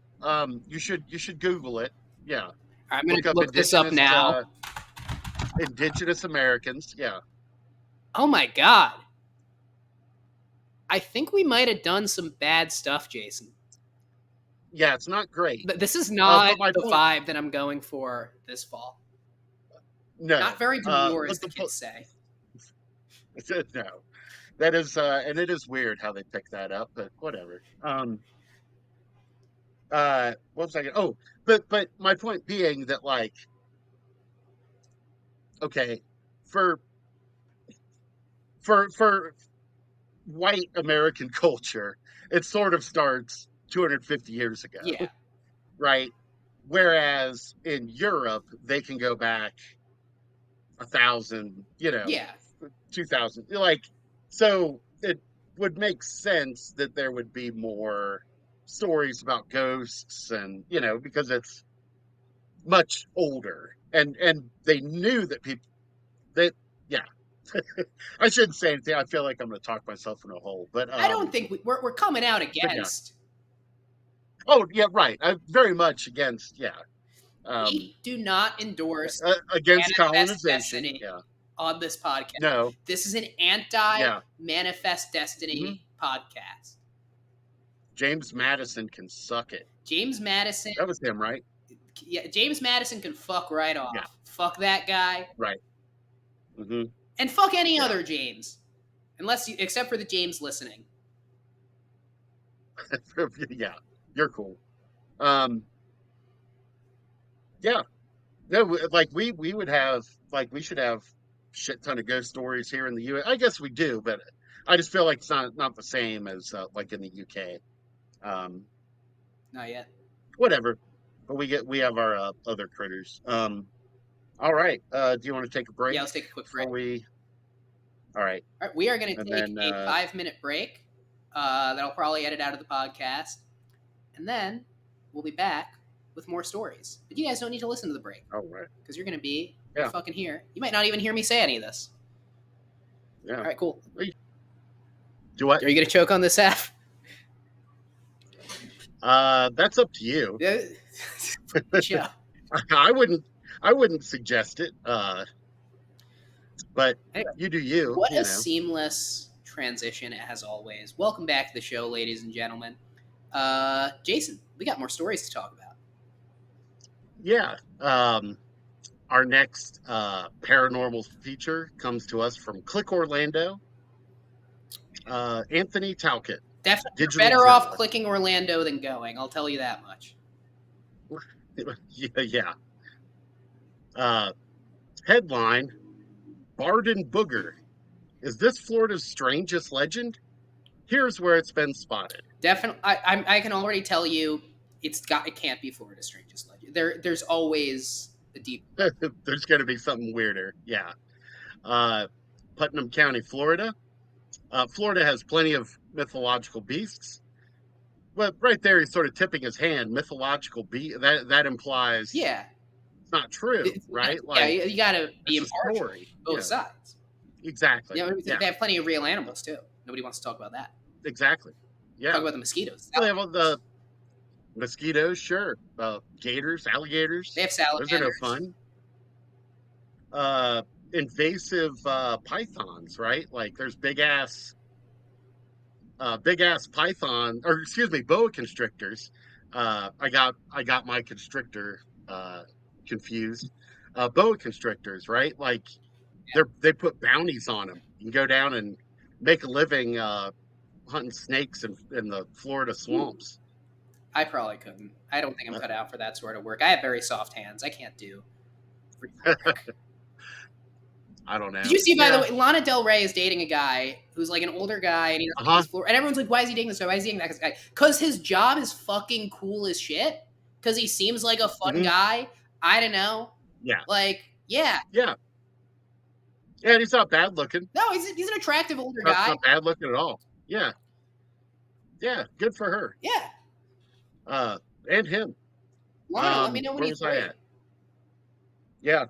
You should Google it. Yeah, I'm going to look this up now. Indigenous Americans. Yeah, Oh my god. I think we might have done some bad stuff, Jason. Yeah, it's not great. This is not But my the point, vibe that I'm going for this fall. no. Not very demure, as But the kids say. no, that is, and it is weird how they pick that up, but whatever. What was I gonna? Oh, but my point being that, like, okay, for for white American culture, it sort of starts 250 years ago, Yeah. right? Whereas in Europe, they can go back 1,000, 2,000. Like, so it would make sense that there would be more stories about ghosts, and because it's much older, and they knew that people that yeah. I shouldn't say anything. I feel like I'm going to talk myself in a hole, I don't think we're coming out but yeah. against. Oh yeah, right. I'm very much against, We do not endorse against manifest colonization. destiny Yeah. on this podcast. No. This is an Yeah. anti-manifest Hmm. destiny podcast. James Madison can suck it. James Madison. That was him, right? Yeah, James Madison can fuck right off. Yeah. Fuck that guy. Right. Hmm. And fuck any Yeah. other James. Except for the James listening. Yeah. You're cool. Yeah. No, like we would have, like, we should have shit ton of ghost stories here in the US. I guess we do, but I just feel like it's not the same as like in the UK. Um, Not yet. Whatever. But we have our other critters. All right. Do you want to take a break Yeah, let's take a quick break. before we? All right. All right, we are going to And take then a 5-minute break. That I'll probably edit out of the podcast, and then we'll be back with more stories. But you guys don't need to listen to the break all right. because you're going to be Yeah. fucking here. You might not even hear me say any of this. Yeah. All right, cool. Do what? Are you going to choke on this app? That's up to you. Show. I wouldn't suggest it. But Anyway, you do you. What you a know. seamless transition as always. Welcome back to the show, ladies and gentlemen. Jason, we got more stories to talk about. Yeah. Our next paranormal feature comes to us from Click Orlando. Anthony Talcott. Definitely better off clicking Orlando than going. I'll tell you that much. Yeah. Headline: Bardin Booger. Is this Florida's strangest legend? Here's where it's been spotted. Definitely, I can already tell you it can't be Florida's strangest legend. There's always a deep. There's going to be something weirder. Yeah. Putnam County, Florida. Florida has plenty of mythological beasts. But right there, he's sort of tipping his hand. Mythological beast, that implies it's not true, right? Yeah, you got to be it's a impartial. story. Both sides. Exactly. They have plenty of real animals too. Nobody wants to talk about that. Exactly. Yeah. Talk about the mosquitoes. They have the mosquitoes, sure. Gators, alligators. They have salamanders. Those are no fun. Invasive pythons, right? Like, there's big ass python, or excuse me, boa constrictors. I got my constrictor confused. Boa constrictors, right? Like, they put bounties on them. You can go down and make a living hunting snakes in the Florida swamps. I probably couldn't. I don't think I'm cut out for that sort of work. I have very soft hands. I can't do. I don't know. Did you see, by the way, Lana Del Rey is dating a guy who's like an older guy, and he's and everyone's like, "Why is he dating this guy? Why is he dating that guy?" Because his job is fucking cool as shit. Because he seems like a fun guy. I don't know. Yeah. Like, yeah. Yeah. Yeah, and he's not bad looking. No, he's an attractive older guy. Not bad looking at all. Yeah. Yeah, good for her. Yeah. And him. Lana, let me know when he's free. Yeah.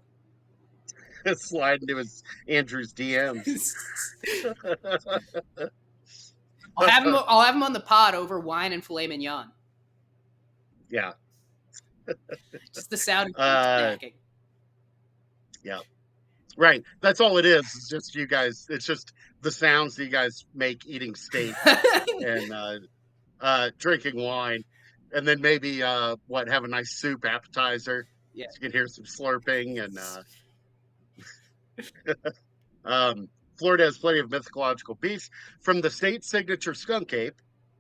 Slide into his Andrew's DMs. I'll have him on the pod over wine and filet mignon. Yeah. Just the sound of snacking. Yeah. Right. That's all it is. It's just you guys. It's just the sounds that you guys make eating steak and drinking wine, and then maybe have a nice soup appetizer. Yeah. So you can hear some slurping and Florida has plenty of mythological beasts, from the state signature skunk ape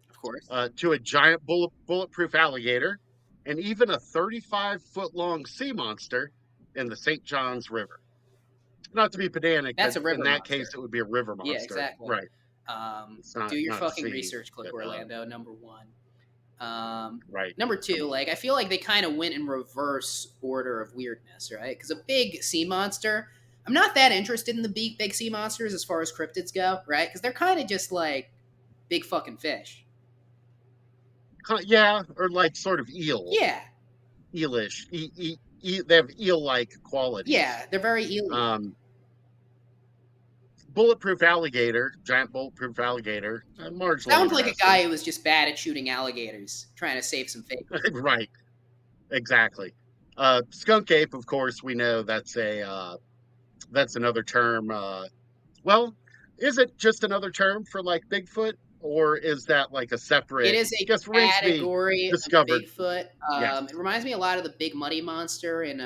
Of course. to a giant bulletproof alligator, and even a 35-foot long sea monster in the St. Johns River. Not to be pedantic, but That's a in river that case, monster. it would be a river Yeah, monster, exactly. right? It's Do not your not a fucking sea, research, Click but Orlando, number one. right. Number Come two, on. like I feel like they kind of went in reverse order of weirdness, right? Because a big sea monster, I'm not that interested in the big sea monsters as far as cryptids go, right? Because they're kind of just like big fucking fish. Yeah, or like sort of eel, Yeah, eelish. They have eel-like qualities. yeah, they're very alien. Um, bulletproof alligator, giant bulletproof alligator, marginally Sounds like a interesting. guy who was just bad at shooting alligators, trying to save some face. Right, exactly. Skunk ape, of course, we know that's another term. Well, is it just another term for like Bigfoot, or is that like a It separate? is a Guess remains to be category of discovered. Bigfoot. Yes, It reminds me a lot of the Big Muddy Monster in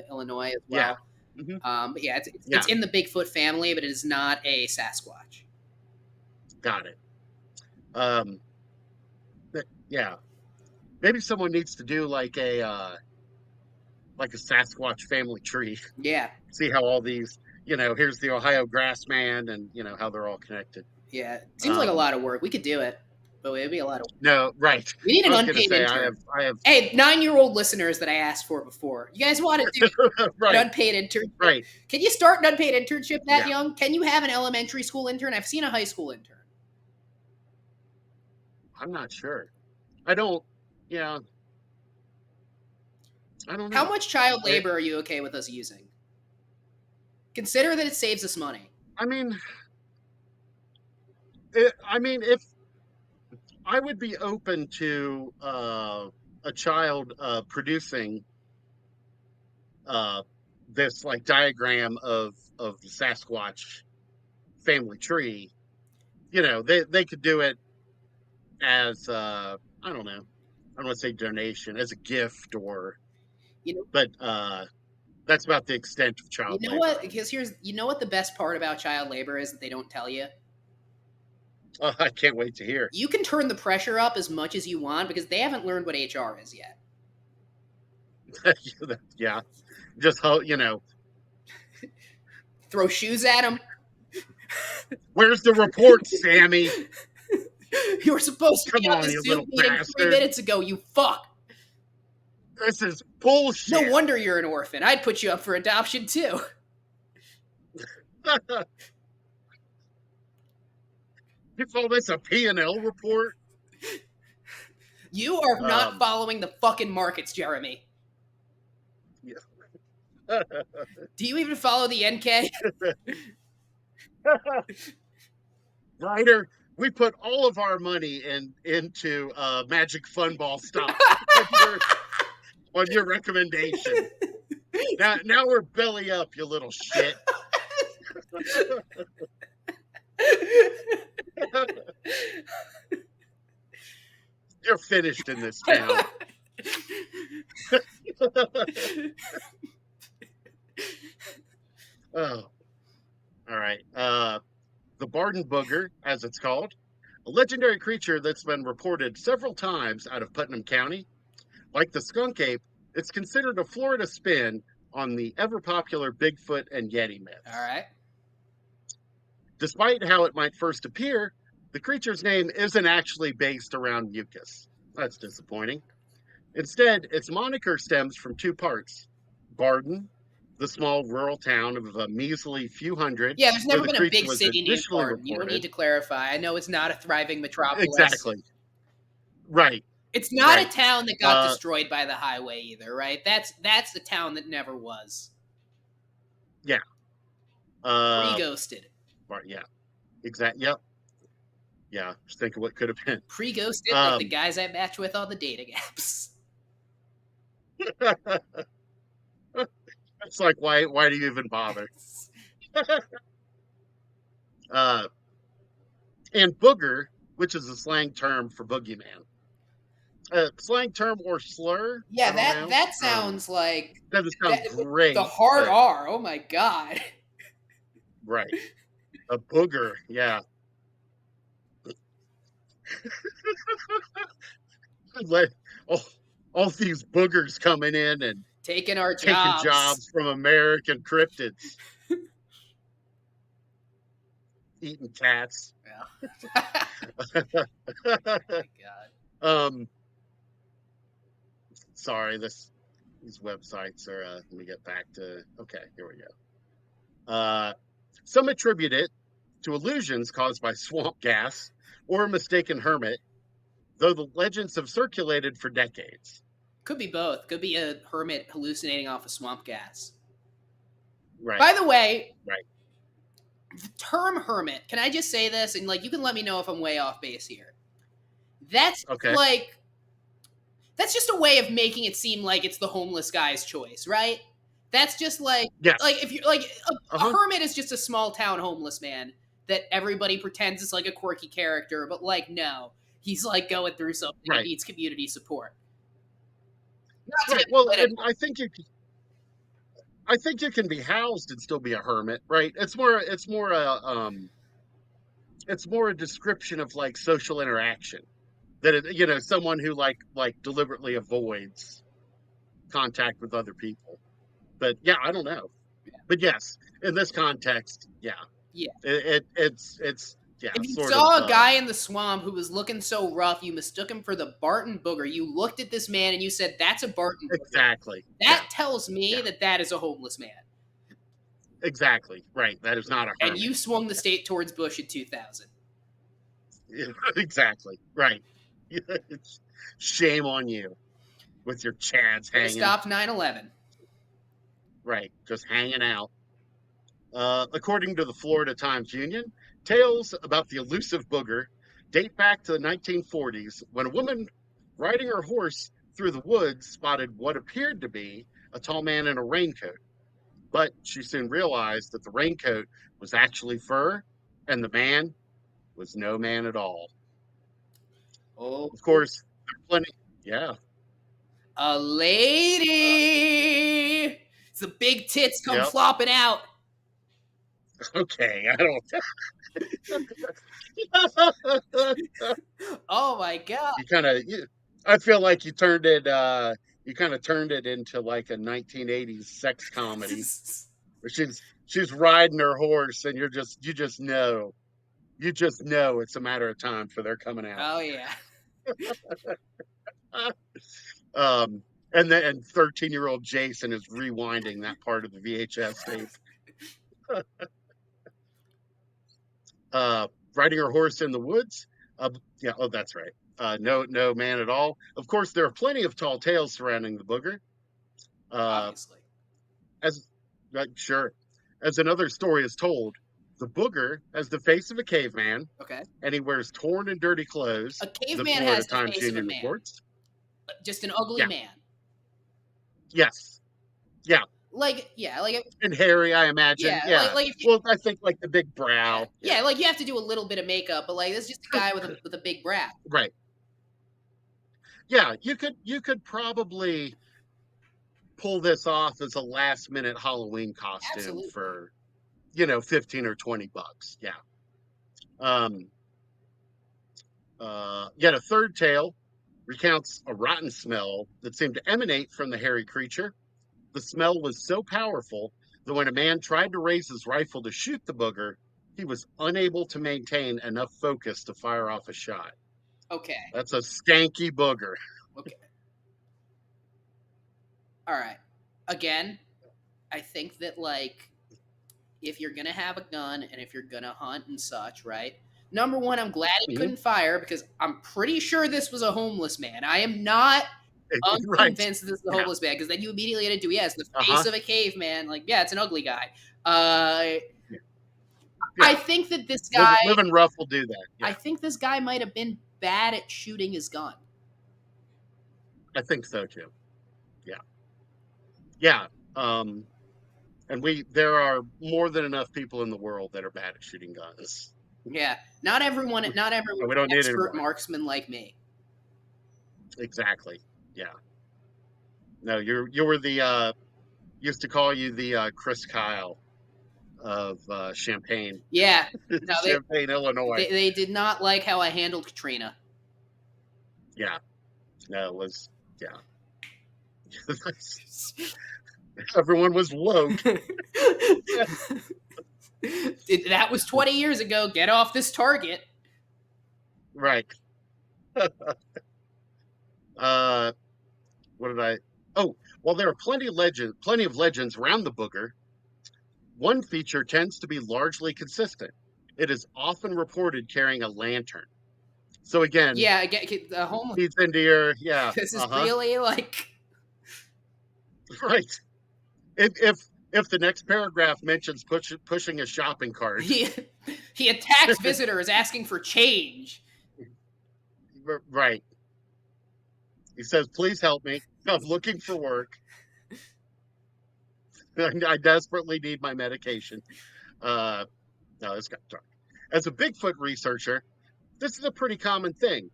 Illinois as yeah, well. hmm But yeah, it's yeah, in the Bigfoot family, but it is not a Sasquatch. got it. Um, yeah, maybe someone needs to do like a Sasquatch family tree. Yeah, See how all these, here's the Ohio grassman, and how they're all connected. yeah. It seems like a Um, lot of work. We could do it, but it'd be a lot of. no, right. We need I an was gonna unpaid say intern. I have, Hey, 9-year-old listeners that I asked for before. You guys want to do an right, unpaid internship? right, Can you start an unpaid internship that yeah. young? Can you have an elementary school intern? I've seen a high school intern. I'm not sure. I don't. Yeah, I don't How know. much child It, labor are you okay with us using? Consider that it saves us money. I mean, I mean, if I would be open to a child producing uh, this like diagram of the Sasquatch family tree, they could do it as I don't know, I don't want to say donation, as a gift, or You know, but that's about the extent of you child know what? labor. Because you know what the best part about child labor is that they don't tell you. I can't wait to hear. You can turn the pressure up as much as you want because they haven't learned what HR is yet. Yeah, just how Throw shoes at them. where's the report, Sammy? You were supposed to Come be on on, the you Zoom little meeting 3 bastard. minutes ago. You fuck. This is No bullshit. wonder you're an orphan. I'd put you up for adoption too. You call this a P&L report? You are not Um, following the fucking markets, Jeremy. yeah. Do you even follow the NK? Ryder, we put all of our money into Magic Fun Ball stock on your recommendation. Now we're belly up, you little shit. You're finished in this town. Oh, all right. The Bardin Booger, as it's called, a legendary creature that's been reported several times out of Putnam County. Like the skunk ape, it's considered a Florida spin on the ever popular Bigfoot and Yeti All myths. right. Despite how it might first appear, the creature's name isn't actually based around mucus. That's disappointing. Instead, its moniker stems from two parts: Bardin, the small rural town of a measly few hundred, Yeah, there's where never the been a creature big was city named initially Bardin. You don't need reported. to clarify. I know it's not a thriving metropolis. Exactly. Right. It's not a Right. town that got Uh, destroyed by the highway either, right? That's a town that never was. yeah. Uh, Pre-ghosted. yeah. Exactly. Yep. Yeah. Just think of what could have been. Pre-ghosted like the Um, guys I match with on the dating apps. it's like, why do you even bother? uh, and booger, which is a slang term for boogeyman. Slang term or slur? I Yeah, don't that know. that sounds like Doesn't that sound with the great, hard but R. Oh my god. right. A booger, yeah. Let all, all these boogers coming in and Taking our taking jobs. jobs from American cryptids, eating cats. Yeah. My god. um, sorry, these websites are. Let me get back to. Okay, here we go. Some attribute it to illusions caused by swamp gas or a mistaken hermit, though the legends have circulated for decades. Could be both. Could be a hermit hallucinating off of swamp gas. Right, By the way, right. the term hermit, can I just say this? And like you can let me know if I'm way off base here. That's Okay. like that's just a way of making it seem like it's the homeless guy's choice, right? That's just like Yes. if you like Uh a huh. hermit is just a small town homeless man that everybody pretends is like a quirky character, but like no, he's like going through something and Right. needs community support. Not to Right. get Well, and political. I think you can be housed and still be a hermit, right? It's more a description of like social interaction that someone who like deliberately avoids contact with other people. But yeah, I don't know. But yes, in this context, yeah, Yeah. it's yeah, If you sort of saw a guy in the swamp who was looking so rough, you mistook him for the Bardin Booger. You looked at this man and you said, "That's a Bardin Booger." exactly. Yeah, That tells me yeah, that that is a homeless man. exactly. Right. That is not a And hermit. you swung the state towards Bush in 2000. Yeah, exactly. Right. Shame on you with your chads Could have hanging. stopped 9/11. Right. Just hanging out. According to the Florida Times Union, tales about the elusive booger date back to the 1940s when a woman riding her horse through the woods spotted what appeared to be a tall man in a raincoat. But she soon realized that the raincoat was actually fur and the man was no man at all. Oh, Of course, there are plenty. Yeah. a Uh, lady. The big tits come yep. flopping out. Okay. I don't. Oh my god. you kind of. I feel like you turned it. You kind of turned it into like a 1980s sex comedy where she's riding her horse, and you just know it's a matter of time for they're coming out. Oh yeah. um, and 13-year-old Jason is rewinding that part of the VHS tape. uh, Riding her horse in the woods. Uh, yeah, oh, that's right. No man at all. Of course, there are plenty of tall tales surrounding the booger. Uh, Obviously. as sure, as another story is told, the booger has the face of a caveman, Okay. and he wears torn and dirty clothes. A The caveman Florida has the Times face of a Union man. reports. Just an ugly Yeah. man. Yes. Yeah. Like yeah, like And hairy, I imagine. yeah, Yeah. like if you Well, I think like the big yeah, brow. yeah, Yeah. like you have to do a little bit of makeup, but like this is just a guy with a big brow. Right. Yeah. You could probably pull this off as a last minute Halloween costume Absolutely. for 15 or $20. Yeah. Um, Yet a third tale recounts a rotten smell that seemed to emanate from the hairy creature. The smell was so powerful that when a man tried to raise his rifle to shoot the booger, he was unable to maintain enough focus to fire off a shot. Okay. That's a skanky booger. Okay. All right. Again, I think that like if you're gonna have a gun and if you're gonna hunt and such, right? Number one, I'm glad he Mhm. couldn't fire because I'm pretty sure this was a homeless man. I am not Right. unconvinced this is a Yeah. homeless man because then you immediately get into yes, the Uh face huh. of a caveman. Like, yeah, it's an ugly guy. Uh, Yeah. I Yeah. think that this guy, Living rough will do that. I Yeah. think this guy might have been bad at shooting his gun. I think so too. Yeah. Yeah. Um, And there are more than enough people in the world that are bad at shooting guns. Yeah, not everyone's We don't an need expert anyone. marksman like me. Exactly. Yeah. No, you were the used to call you the Chris Kyle of Champaign, Yeah, no, Champaign, Illinois. they did not like how I handled Katrina. Yeah. No, it was yeah. Everyone was woke. That was 20 years ago. Get off this target. Right. Uh, what did I? Oh, well, there are plenty of legends around the booger. One feature tends to be largely consistent. It is often reported carrying a lantern. So again, Yeah, get the homeless. feeds into your yeah. This is really like Right. If the next paragraph mentions pushing a shopping cart, he attacks visitors asking for change. right? He says, "Please help me. I'm looking for work. I desperately need my medication." Uh, no, this got dark. As a Bigfoot researcher, this is a pretty common thing,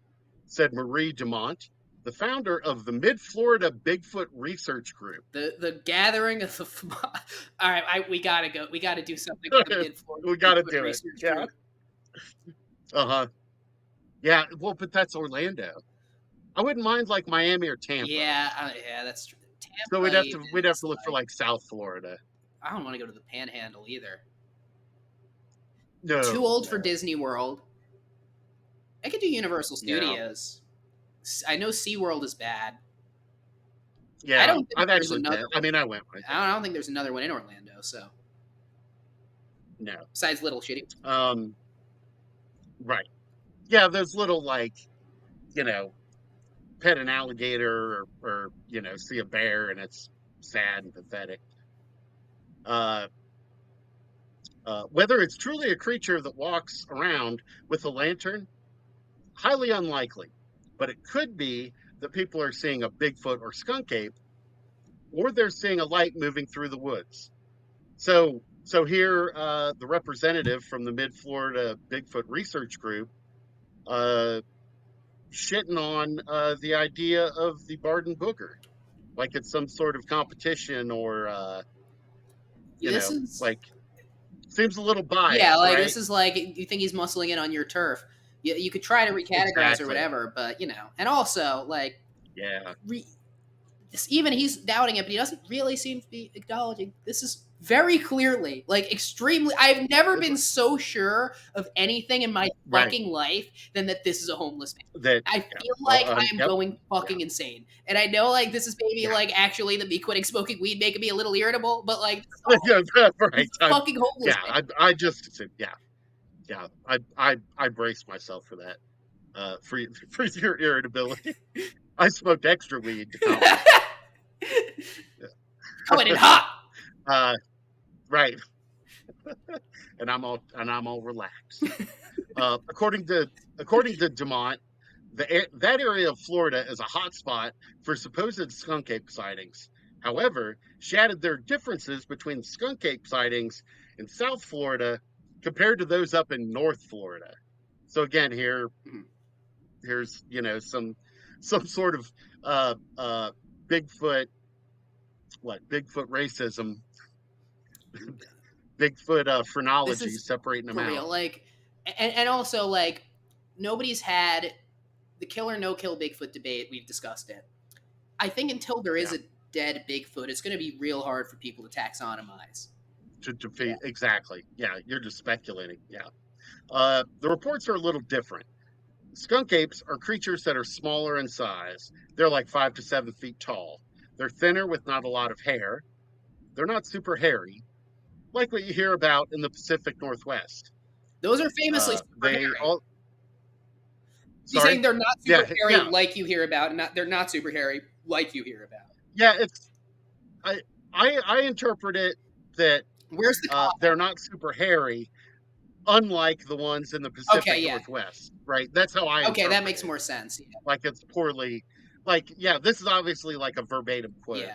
said Marie Dumont, the founder of the Mid-Florida Bigfoot Research Group. The gathering of the. All right, we gotta go. We gotta do something with the Mid-Florida We got to Bigfoot do it. Research Yeah. Group. Uh-huh. Yeah, well, but that's Orlando. I wouldn't mind like Miami or Tampa. Yeah, that's true. Tampa, So we'd have to look for like South Florida. I don't want to go to the Panhandle either. No. Too old for Disney World. I could do Universal Studios. Yeah. I know SeaWorld is bad. Yeah, I don't think I've there's actually another. I mean, I went. I don't think there's another one in Orlando. So no. Besides Little Shitty. Right. Yeah, there's little like, pet an alligator or see a bear and it's sad and pathetic. Whether it's truly a creature that walks around with a lantern, highly unlikely. But it could be that people are seeing a Bigfoot or skunk ape, or they're seeing a light moving through the woods. So here, the representative from the Mid-Florida Bigfoot Research Group, shitting on the idea of the Bardin Booger, like it's some sort of competition or like seems a little biased. Yeah, like right? This is like you think he's muscling in on your turf. You could try to recategorize or whatever, but and also like even he's doubting it, but he doesn't really seem to be acknowledging this is very clearly, like extremely. I've never been so sure of anything in my fucking life than that this is a homeless man. I feel like I am going fucking insane. And I know like this is maybe like actually the me quitting smoking weed making me a little irritable, but like fucking homeless man. I just I braced myself for that. For your irritability. I smoked extra weed to compensate. Coming in hot. Right. and I'm all relaxed. According to Dumont, that area of Florida is a hot spot for supposed skunk ape sightings. However, she added there are differences between skunk ape sightings in South Florida compared to those up in North Florida. So again, here's some sort of Bigfoot racism, Bigfoot phrenology separating them out. Like, and also like nobody's had the kill or no kill Bigfoot debate. We've discussed it. I think until there is a dead Bigfoot, it's going to be real hard for people to taxonomize. Exactly. Yeah, you're just speculating. Yeah. The reports are a little different. Skunk apes are creatures that are smaller in size. They're like 5 to 7 feet tall. They're thinner with not a lot of hair. They're not super hairy, like what you hear about in the Pacific Northwest. Those are famously super hairy. You're saying they're not super hairy like you hear about, and they're not super hairy like you hear about. Yeah, it's I interpret it that where's the they're not super hairy, unlike the ones in the Pacific Northwest, right? That's how I interpret that makes more sense. Yeah. Like it's poorly, this is obviously like a verbatim quote.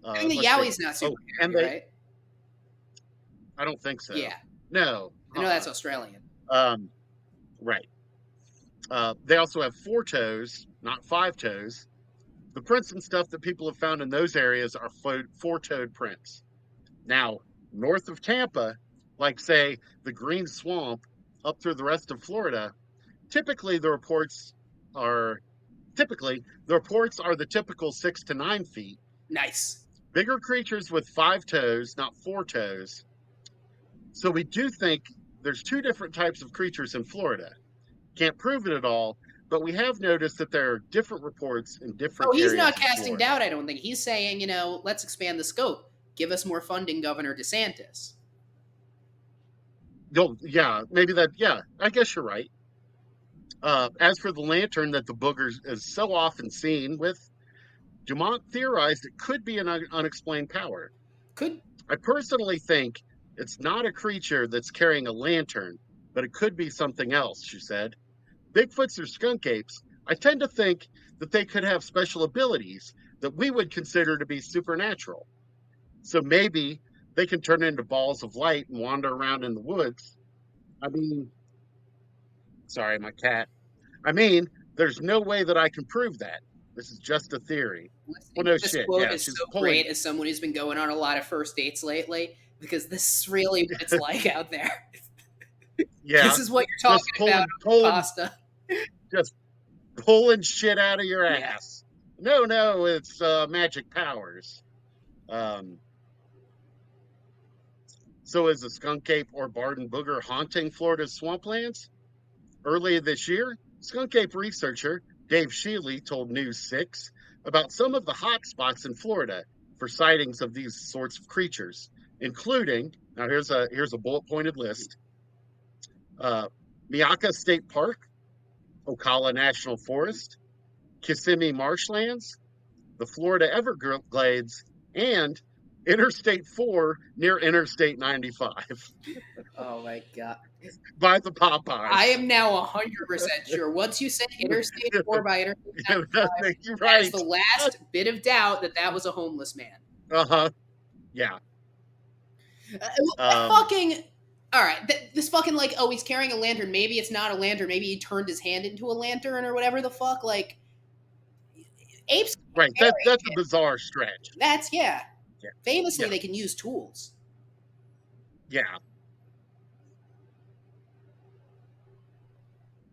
I think the Let's see. Yowie's not super Oh, and hairy, right? I don't think so. Yeah. No. I know that's Australian. Right. They also have 4 toes, not 5 toes. The prints and stuff that people have found in those areas are 4-toed prints. Now, north of Tampa, like say the Green Swamp up through the rest of Florida, typically the reports are the typical 6 to 9 feet. Nice. Bigger creatures with 5 toes, not 4 toes. So we do think there's 2 different types of creatures in Florida. Can't prove it at all, but we have noticed that there are different reports in Oh, different he's not areas of casting Florida. doubt, I don't think. He's saying, let's expand the scope. Give us more funding, Governor DeSantis. Oh, yeah, maybe that. Yeah, I guess you're right. As for the lantern that the booger is so often seen with, Dumont theorized it could be an unexplained power. Could I personally think it's not a creature that's carrying a lantern, but it could be something else, she said. Bigfoots or skunk apes, I tend to think that they could have special abilities that we would consider to be supernatural. So maybe they can turn into balls of light and wander around in the woods. I mean, sorry, my cat. I mean, there's no way that I can prove that. This is just a theory. Well, listening to no this shit. quote Yeah, is she's so pulling. great as someone who's been going on a lot of first dates lately, because this is really what it's like out there. Yeah, This is what you're just talking about over pasta. just pulling shit out of your Yeah. ass. No, no, it's magic powers. Um, so is a skunk ape or Bardin Booger haunting Florida's swamplands? Earlier this year, skunk ape researcher Dave Shealy told News 6 about some of the hot spots in Florida for sightings of these sorts of creatures, including, now here's a bullet pointed list, uh, Miaka State Park, Ocala National Forest, Kissimmee Marshlands, the Florida Everglades, and Interstate 4 near Interstate 95 Oh my god. by the I Popeyes. am now 100% sure. Once you said Interstate 4 by Interstate 95, You're that is right. the last bit of doubt that was a homeless man. Uh-huh. Yeah. That Um, fucking. All right, this fucking like, oh, he's carrying a lantern. Maybe it's not a lantern. Maybe he turned his hand into a lantern or whatever the fuck. Like, apes can right. carry That's a shit. bizarre stretch. That's yeah. Yeah. Famously, Yeah. they can use tools. Yeah.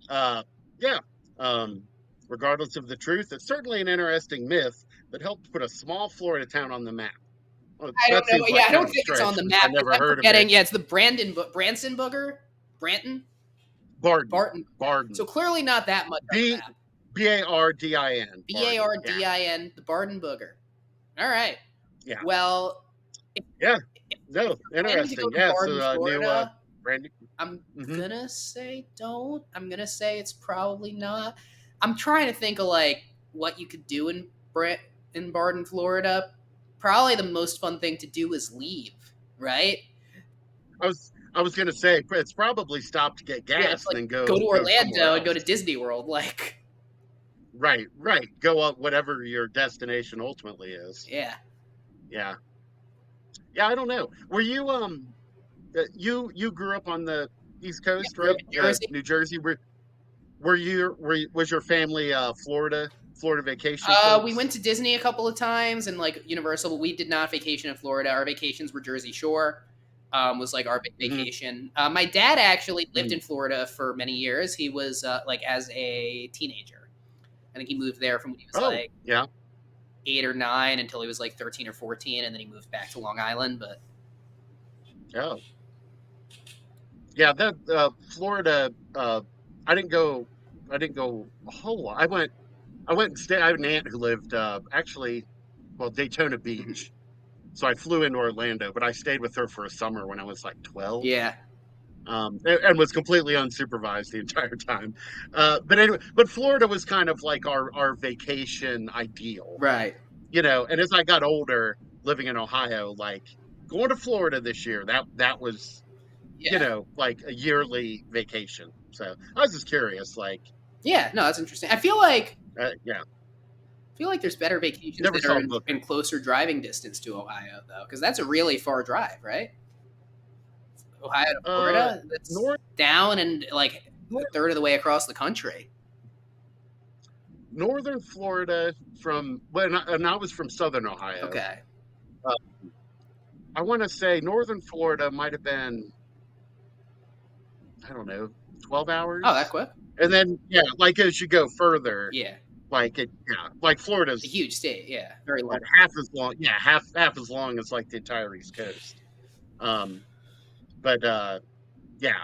Uh, yeah. Um, regardless of the truth, it's certainly an interesting myth that helped put a small Florida town on the map. Well, I don't that know. seems Yeah, like I kind don't of a think it's on stretch the since I map because never I'm heard of it. forgetting. Yeah, it's the Branson Booger, Branton, Bardin. Barton. Bardin. So clearly not that much on the B map. Bardin. Bardin, the Bardin Booger. All right. Yeah. Well, if, Yeah. if No, you're planning to go interesting. to Yeah, Bardin, so new Florida, brand I'm new. gonna say don't. I'm gonna say it's probably not. I'm trying to think of like what you could do in Bardin, Florida. Probably the most fun thing to do is leave, right? I was gonna say it's probably stop to get Yeah, it's gas and like then go to go somewhere Orlando and go to else. Disney World. Like, Right, right. Go up whatever your destination ultimately is. yeah. Yeah. Yeah, I don't know. Were you you grew up on the East Yeah, Coast, grew up right? in Jersey. New Jersey. Was your family Florida vacation We folks? went to Disney a couple of times and like Universal, but we did not vacation in Florida. Our vacations were Jersey Shore. Was like our big Hmm. vacation. My dad actually lived Hmm. in Florida for many years. He was like as a teenager. I think he moved there from when he was Oh, like yeah. 8 or 9 until he was like 13 or 14, and then he moved back to Long Island. But Oh. Yeah, that Florida I didn't go a whole lot. I went and stayed. I have an aunt who lived actually, well, Daytona Beach. So I flew into Orlando, but I stayed with her for a summer when I was like 12, yeah, and was completely unsupervised the entire time. But anyway, but Florida was kind of like our vacation ideal, right, And as I got older, living in Ohio, like going to Florida this year, that was, yeah, like a yearly vacation. So I was just curious, like, yeah. No, that's interesting. I feel like yeah, feel like there's better vacations Never that saw are Booker. in closer driving distance to Ohio, though, because that's a really far drive, right? Ohio to Florida? That's North, down and like a north, third of the way across the country. northern Florida from and I was from southern Ohio. Okay. Uh, I want to say northern Florida might have been, I don't know, 12 Oh, that hours. quick? And then, yeah, like as you go further, Yeah. like A Florida's huge state, yeah. Very long. half as long, yeah, half as long as like the entire East Coast. Um, but yeah,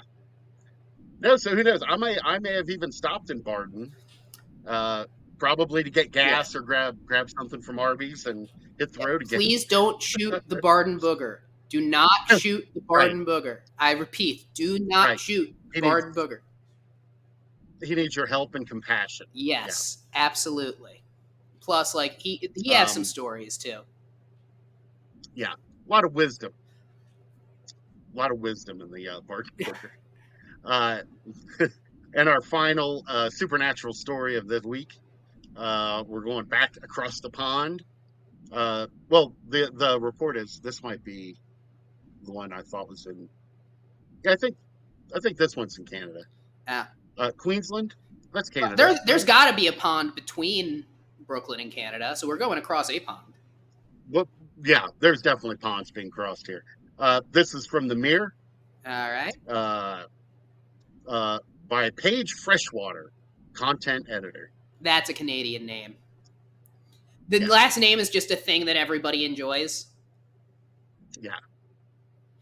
no. So who knows? I may have even stopped in Bardin, uh, probably to get Yeah. gas or grab something from Arby's and hit the road again. Please don't shoot the Bardin Booger. Do not shoot the Right, Bardin Booger. I repeat, do not right. shoot the He needs Bardin Booger. he needs your help and compassion. Yeah. Yes, absolutely. Plus, like he has some Um, stories too. yeah. A lot of wisdom. A lot of wisdom in the Bardin Booger. Uh, and our final supernatural story of the week. We're going back across the pond. Well, the report is this might be the one I thought was in. Yeah, I think this one's in Canada. Yeah. Queensland. That's Canada, There's right? got to be a pond between Brooklyn and Canada, so we're going across a pond. Well, yeah, there's definitely ponds being crossed here. This is from the Mirror. All right. Uh, by Paige Freshwater, content editor. That's a Canadian name. The Yeah, last name is just a thing that everybody enjoys. yeah,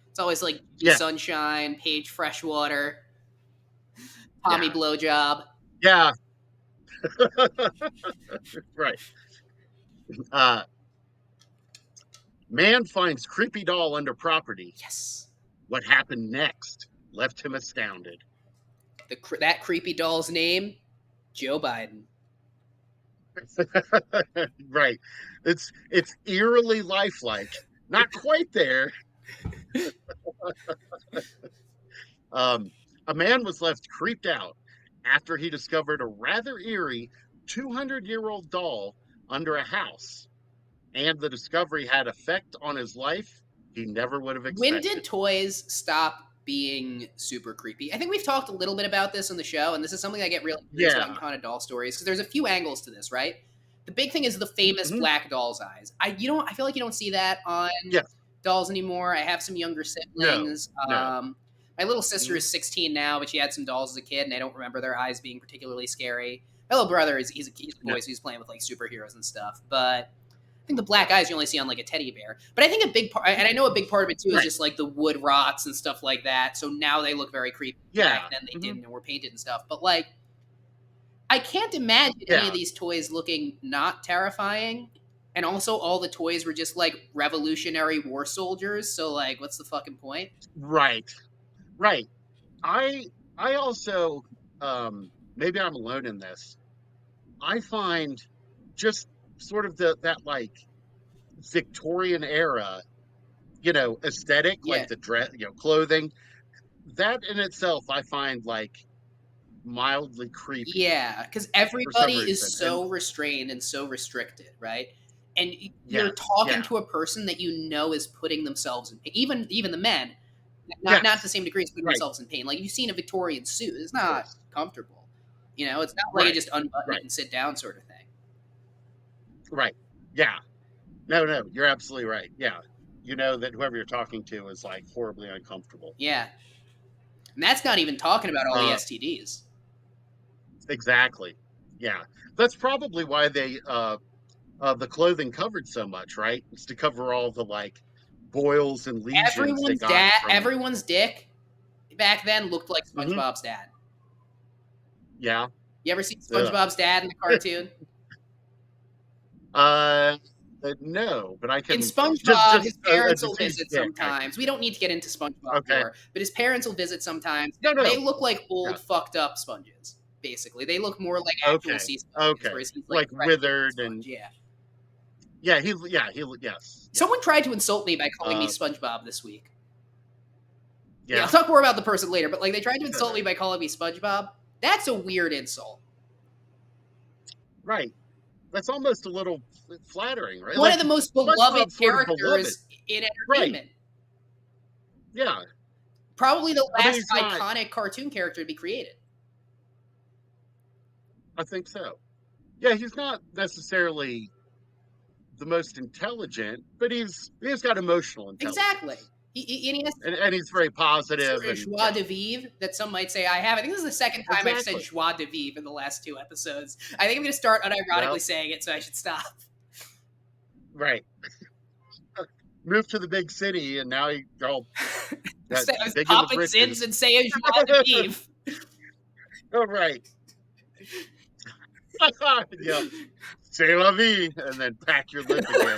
It's always like yeah, Sunshine, Paige Freshwater, Tommy yeah, Blowjob. yeah. Right. Uh, Man finds creepy doll under property. Yes. What happened next left him astounded. That creepy doll's name, Joe Biden. Right. It's eerily lifelike. Not quite there. A man was left creeped out after he discovered a rather eerie 200-year-old doll under a house, and the discovery had effect on his life he never would have When expected. did toys stop being super creepy? I think we've talked a little bit about this on the show, and this is something I get really curious about in Yeah. haunted doll stories because there's a few angles to this, right? The big thing is the famous Hmm. black doll's eyes. I feel like you don't see that on Yes. dolls anymore. I have some younger No. siblings. No. My little sister Mhm. is 16 now, but she had some dolls as a kid, and I don't remember their eyes being particularly scary. My little brother he's a No. boy, so he's playing with like superheroes and stuff. But I think the black eyes you only see on like a teddy bear. But I think a big part, and I know a big part of it too, is Right. just like the wood rots and stuff like that. So now they look very creepy. Yeah. Back then they Mhm. didn't and were painted and stuff. But like, I can't imagine any Yeah. of these toys looking not terrifying. And also, all the toys were just like Revolutionary War soldiers. So like, what's the fucking point? Right. Right. I also, maybe I'm alone in this. I find just sort of that like Victorian era, aesthetic, Yeah. like the dress, clothing, that in itself I find like mildly creepy Yeah, because for some everybody reason. is And so restrained and so restricted, right? And you're yes, talking yeah, to a person that you know is putting themselves in pain. Even the men, not to the yes, same degree as putting right, themselves in pain. Like you've seen a Victorian suit; it's of not course, comfortable. It's not like you right, just unbutton it right, and sit down, sort of thing. right, yeah. No, no, you're absolutely right. Yeah, you know that whoever you're talking to is like horribly uncomfortable. Yeah, and that's not even talking about all the Uh, STDs. exactly. Yeah, that's probably why the clothing covered so much, right? It's to cover all the like boils and lesions they got from. Everyone's dick back then looked like Mhm, SpongeBob's dad. yeah. You ever seen Ugh. SpongeBob's dad in the cartoon? Uh, no, but I In can SpongeBob, just his a parents will diseased visit dick. sometimes. We don't need to get into SpongeBob Okay. lore, but his parents will visit sometimes. No, They no. look like Yeah. old, fucked up sponges. Basically, they look more like actual Okay. sea sponges, Okay. whereas he's like Like a freshly made withered sponge. and Yeah. yes. Yeah. Someone tried to insult me by calling me Uh, SpongeBob this week. Yeah, I'll yeah. talk more about the person later, but like they tried to insult me by calling me SpongeBob. That's a weird insult. Right. That's almost a little flattering, right? One Like of the most beloved SpongeBob's sort of beloved, characters in right? entertainment. Yeah, Probably the I mean, last he's not. iconic cartoon character to be created. I think so. Yeah, he's not necessarily the most intelligent, but he's got emotional Exactly. intelligence, And he has and he's very positive, sort of and joie yeah, de vivre that some might say I have. I think this is the second time I've said exactly. joie de vivre in the last 2 episodes. I think I'm going to start Well, unironically saying it, so I should stop. right. Moved to the big city, and now you're all got I was digging the popping zins britches. and saying joie de vivre. All right. Yep. C'est la vie, and then pack your lip again.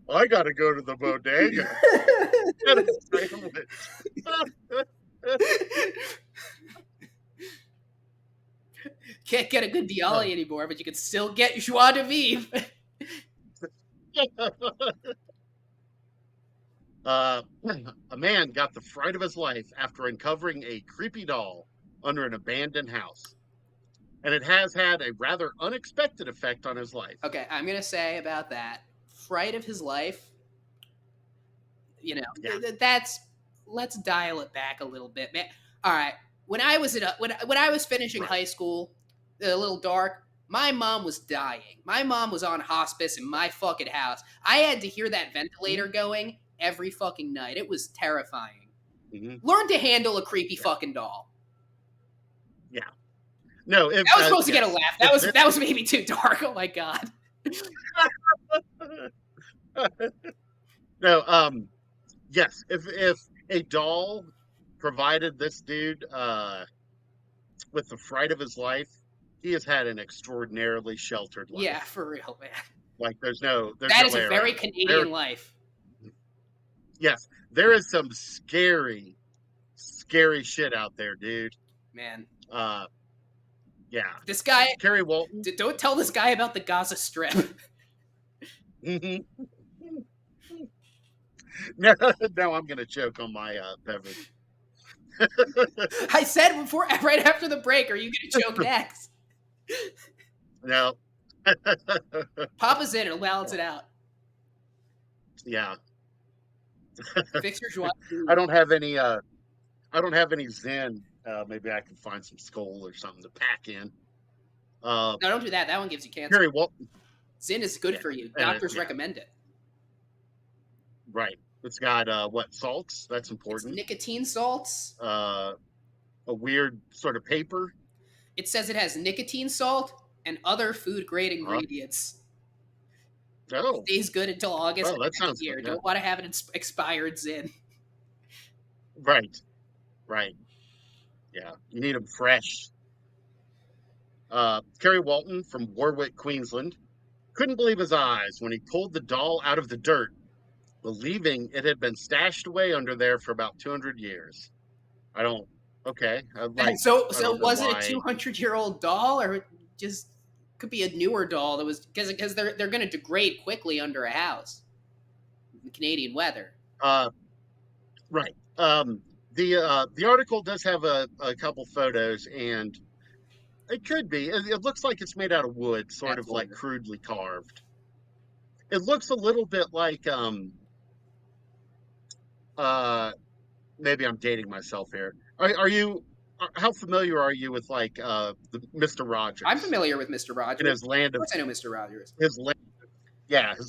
I gotta go to the bodega. Get a sandwich. Can't get a good Dialli anymore, but you can still get joie de vivre. uh, a man got the fright of his life after uncovering a creepy doll under an abandoned house, and it has had a rather unexpected effect on his life. Okay, I'm going to say about that fright of his life. Yeah. That's let's dial it back a little bit, man. All right, when I was when I was finishing Right. high school, a little dark. My mom was dying. My mom was on hospice in my fucking house. I had to hear that ventilator going every fucking night. It was terrifying. Mm-hmm. Learn to handle a creepy Yeah. fucking doll. Yeah. No, That was supposed to get a laugh. That was maybe too dark. Oh my god. No, yes. If a doll provided this dude with the fright of his life, he has had an extraordinarily sheltered life. Yeah, for real, man. Like there's no That is way a very around it. Canadian life. Yes, there is some scary shit out there, dude. Man. Yeah. This guy, Kerry Walton. don't tell this guy about the Gaza Strip. No, no, I'm gonna choke on my beverage. I said before, right after the break, are you going to choke next? No. Papa's in and balance it out. Yeah. Fix your joie. I don't have any Zen. Maybe I can find some skull or something to pack in. No, don't do that. That one gives you cancer. Kerry Walton. Zin is good for you. Doctors recommend it. Right. It's got what, salts? That's important. It's nicotine salts. A weird sort of paper. It says it has nicotine salt and other food grade ingredients. Oh. It stays good until August of next year. Don't want to have it expired Zin. Right. Right. Yeah. You need them fresh. Kerry Walton from Warwick, Queensland, couldn't believe his eyes when he pulled the doll out of the dirt, believing it had been stashed away under there for about 200 years. Okay. So was it a 200-year-old doll, or just could be a newer doll that was because they're going to degrade quickly under a house in Canadian weather. Right. The article does have a couple photos, and it could be. It looks like it's made out of wood, sort of like crudely carved. It looks a little bit like maybe I'm dating myself here. How familiar are you with like the Mr. Rogers? I'm familiar with Mr. Rogers. In his land of, of course I know Mr. Rogers. His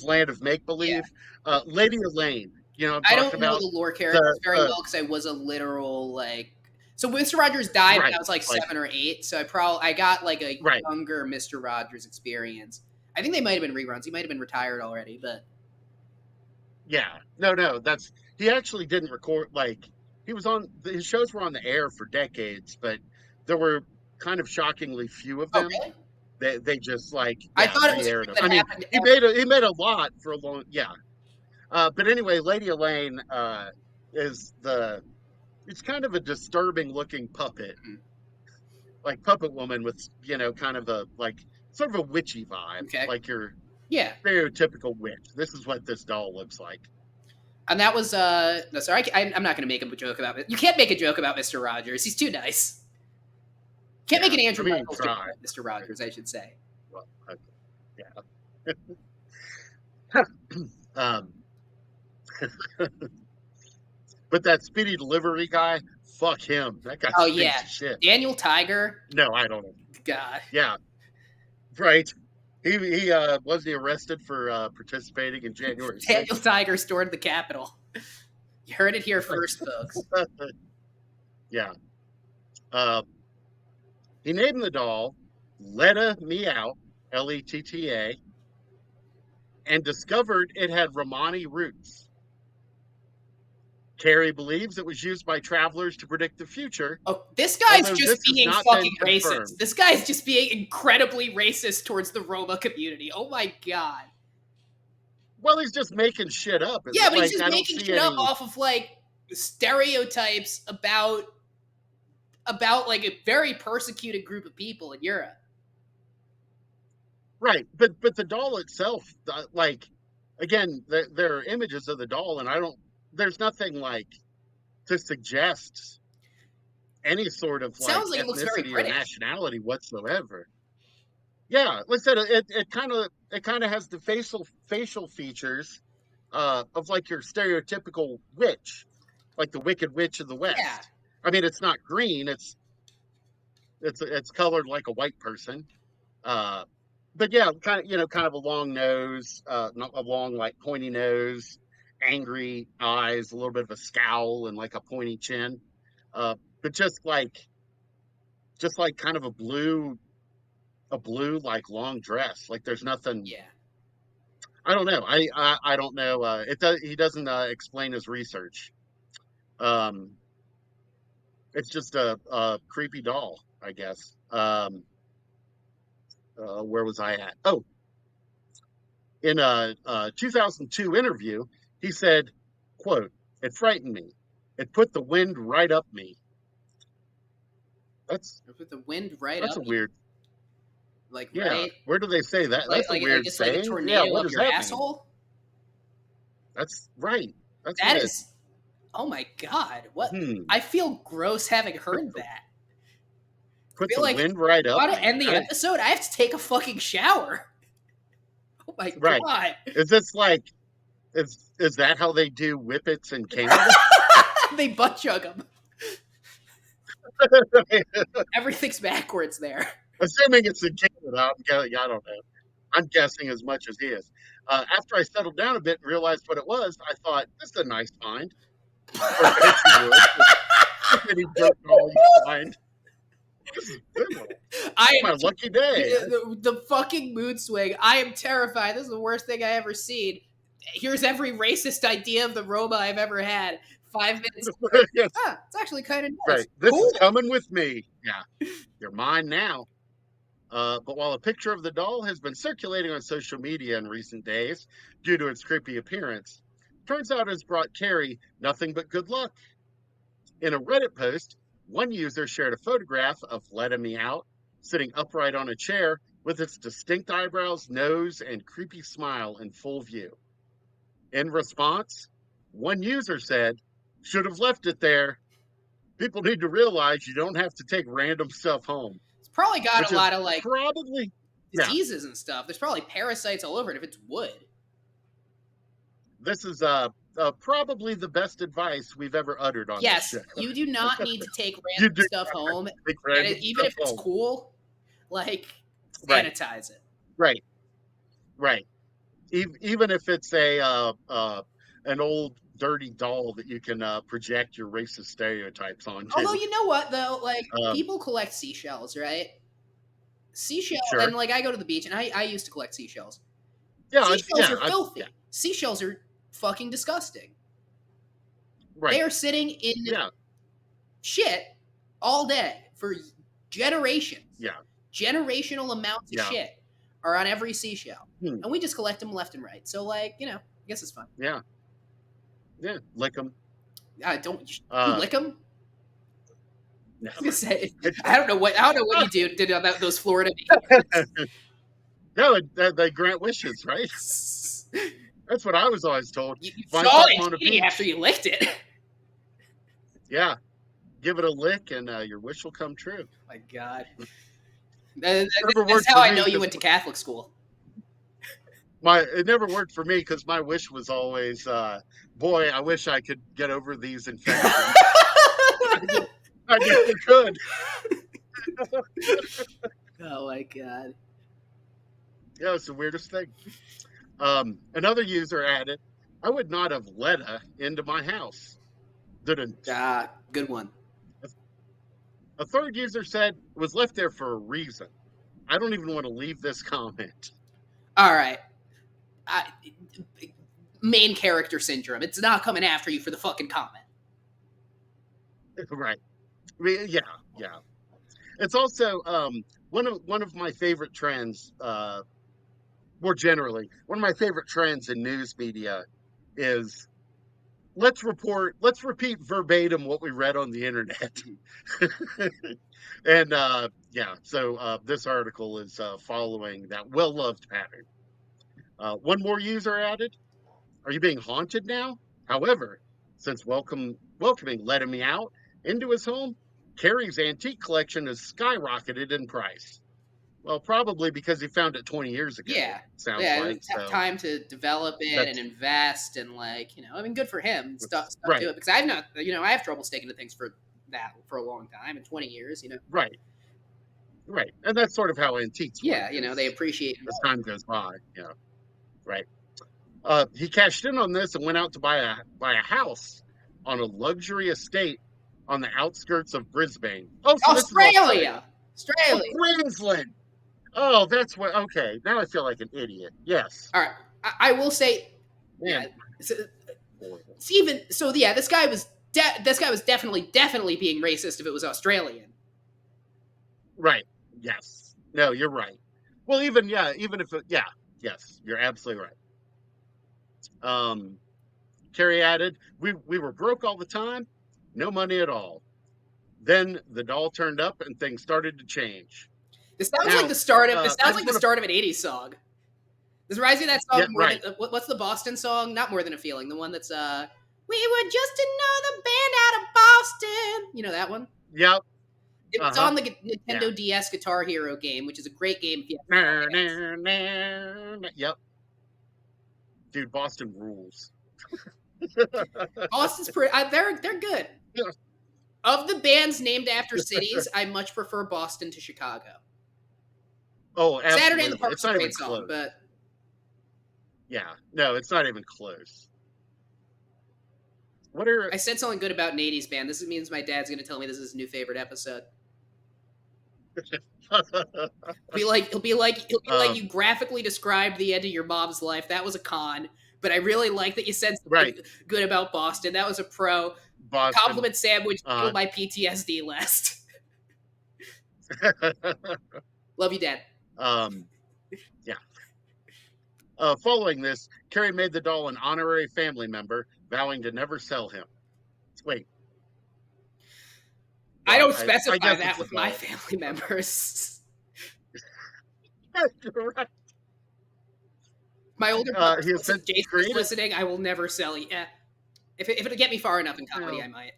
land of make believe. Yeah. Lady Elaine. You know, I don't know the lore characters very well because I was a literal like. So Mr. Rogers died when I was like 7 or 8, so I got like a younger Mr. Rogers experience. I think they might have been reruns. He might have been retired already, but yeah, no, he actually didn't record. Like his shows were on the air for decades, but there were kind of shockingly few of them. Oh, really? They just like I thought it was aired them. that happened. He made a lot for a long but anyway, Lady Elaine is it's kind of a disturbing looking puppet, like puppet woman with kind of a like sort of a witchy vibe, like your stereotypical witch. This is what this doll looks like. And that was no, sorry, I'm not going to make a joke about it. You can't make a joke about Mr. Rogers. He's too nice. Can't make an Andrew I mean, Michaels try. Mr. Rogers, I should say. Well, yeah. But that speedy delivery guy, fuck him. That guy Oh stinks yeah, of shit. Daniel Tiger. No, I don't know. God. Yeah, right. He wasn't he arrested for participating in January 6th? Daniel Tiger stormed the Capitol. You heard it here first, folks. Yeah. He named the doll Letta Meow, Letta, and discovered it had Romani roots. Carrie believes it was used by travelers to predict the future. Oh, this guy's although just this has being not fucking been racist. confirmed. This guy's just being incredibly racist towards the Roma community. Oh my god. Well, he's just making shit up. Yeah, but like, he's just making shit up off of like stereotypes about like a very persecuted group of people in Europe. Right, but the doll itself, like, again, there are images of the doll, and there's nothing like to suggest any sort of like Sounds like it looks very ethnicity or British. nationality whatsoever. Yeah, like I said, it kind of has the facial features of like your stereotypical witch, like the Wicked Witch of the West. Yeah. I mean, it's not green; it's colored like a white person. But yeah, kind of a long nose, not a long like pointy nose, angry eyes, a little bit of a scowl, and like a pointy chin. But just like kind of a blue like long dress. Like there's nothing. Yeah. I don't know. I don't know. He doesn't explain his research. It's just a creepy doll, I guess. Where was I at? Oh, in a 2002 interview, he said, quote, "It frightened me. It put the wind right up me." That's Put the wind right that's up. a weird. Like, yeah. right? Where do they say that? Like, That's a weird it's saying. like a tornado what up does your that asshole? mean? That's right. That is. Oh my god! What? I feel gross having heard that. Put the wind right up. To end the episode, I have to take a fucking shower. Oh my god! Is this like? Is that how they do whippets in Canada? They butt chug them. Everything's backwards there. Assuming it's in Canada, I don't know. I'm guessing as much as he is. After I settled down a bit and realized what it was, I thought, this is a nice find. Any dirt doll you find. This is good one. My lucky day. The fucking mood swing. I am terrified. This is the worst thing I ever seen. Here's every racist idea of the Roma I've ever had. 5 minutes. Yes. It's actually kind of nice. Right. This is coming with me. Yeah. You're mine now. But while a picture of the doll has been circulating on social media in recent days due to its creepy appearance, turns out it's brought Carrie nothing but good luck. In a Reddit post, one user shared a photograph of Let Me Out sitting upright on a chair with its distinct eyebrows, nose, and creepy smile in full view. In response, one user said, "Should have left it there. People need to realize you don't have to take random stuff home." It's probably got a lot of like probably diseases and stuff. There's probably parasites all over it if it's wood. This is probably the best advice we've ever uttered on this show. You do not need to take random stuff home. Even if it's cool, like, sanitize it. Right. Even if it's an old dirty doll that you can project your racist stereotypes onto. Although, you know what, though? Like, people collect seashells, right? Seashells, sure. And like, I go to the beach, and I used to collect seashells. Yeah, seashells are filthy. Seashells are fucking disgusting. Right. They are sitting in shit all day for generations. Yeah. Generational amounts of shit are on every seashell. And we just collect them left and right. So, like, I guess it's fun. Yeah. Yeah, lick them. Don't you lick them? No. I was gonna say, I don't know what you did about those Florida No, they grant wishes, right? That's what I was always told. You saw it after you licked it. Yeah. give it a lick, and your wish will come true. My God. Never That's worked how for I me know you 'cause went to Catholic school. it never worked for me because my wish was always, boy, I wish I could get over these infections. I never could. Oh my God. Yeah, it's the weirdest thing. Another user added, I would not have let her into my house. Didn't. Good one. A third user said it was left there for a reason. I don't even want to leave this comment. All right. Main character syndrome. It's not coming after you for the fucking comment. Right. I mean, yeah. It's also one of my favorite trends, more generally, one of my favorite trends in news media is let's repeat verbatim what we read on the internet. And so this article is following that well-loved pattern. One more user added, are you being haunted now? However, since welcoming letting me out into his home, Carrie's antique collection has skyrocketed in price. Well, probably because he found it 20 years ago, Yeah. sounds Yeah. like. So Time to develop it and that's invest and I mean, good for him. Stuff to right, it because I've not, I have trouble sticking to things for a long time in 20 years. right, right. And that's sort of how antiques work Yeah. They appreciate as time goes by. Yeah, right. He cashed in on this and went out to buy a house on a luxury estate on the outskirts of Brisbane. Oh, so this is Australia. Australia. Oh, Australia. Queensland. Oh, that's what. Okay, now I feel like an idiot. Yes. All right. I will say, Man, yeah. It's, horrible. it's even so. Yeah, this guy was definitely being racist if it was Australian. Right. Yes. No, you're right. Well, even if yes, you're absolutely right. Carrie added, we were broke all the time, no money at all. Then the doll turned up and things started to change. This sounds like Now, the start of I just want to, an '80s song. This reminds me of that song yeah, more than right. what's the Boston song? Not More Than a Feeling. The one that's we were just another band out of Boston. You know that one? Yep. It was Uh-huh. on the Yeah. Nintendo DS Guitar Hero game, which is a great game if you Yep. Dude, Boston rules. Boston's pretty. They're good. Yeah. Of the bands named after cities, I much prefer Boston to Chicago. Oh, Saturday in the absolutely. Park It's is a not even great song, close. but Yeah. No, it's not even close. What are I said something good about an '80s band. This means my dad's going to tell me this is his new favorite episode. He'll be like you graphically described the end of your mom's life. That was a con, but I really like that you said something right. good about Boston. That was a pro. The Boston. compliment sandwich killed my PTSD list. Love you, Dad. Yeah. Following this, Carrie made the doll an honorary family member, vowing to never sell him. Wait. I Well, don't specify guess that it's a with my doll. family members. Right. My older brother, He has if since Jason is created. listening, I will never sell you. Yeah. If it'll get me far enough in comedy, Well, I might.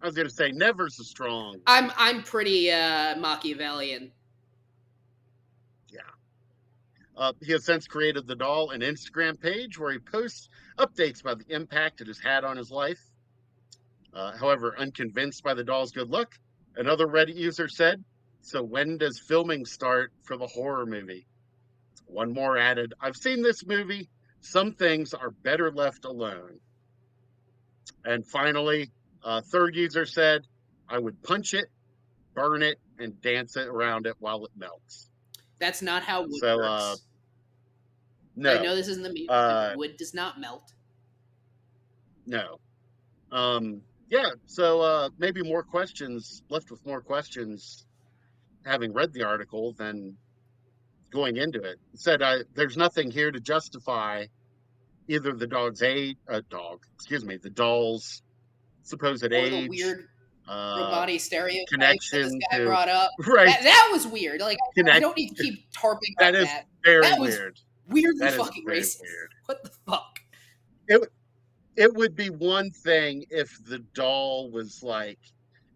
I was going to say, never's a strong. I'm pretty Machiavellian. Yeah. He has since created the doll an Instagram page where he posts updates about the impact it has had on his life. However, unconvinced by the doll's good luck, another Reddit user said, so when does filming start for the horror movie? One more added, I've seen this movie. Some things are better left alone. And finally, third user said, I would punch it, burn it, and dance it around it while it melts. That's not how wood So, works. no. I know this isn't the music, but wood does not melt. No. Yeah, so maybe more questions, left with more questions, having read the article than going into it. It said, there's nothing here to justify either the the doll's supposed Or the age, weird Romani stereotypes that this connection guy to, brought up. right, That was weird. Like, I connect. don't need to keep harping That on is that. very That was weird. weirdly That is fucking very racist. weird. What the fuck? it would be one thing if the doll was like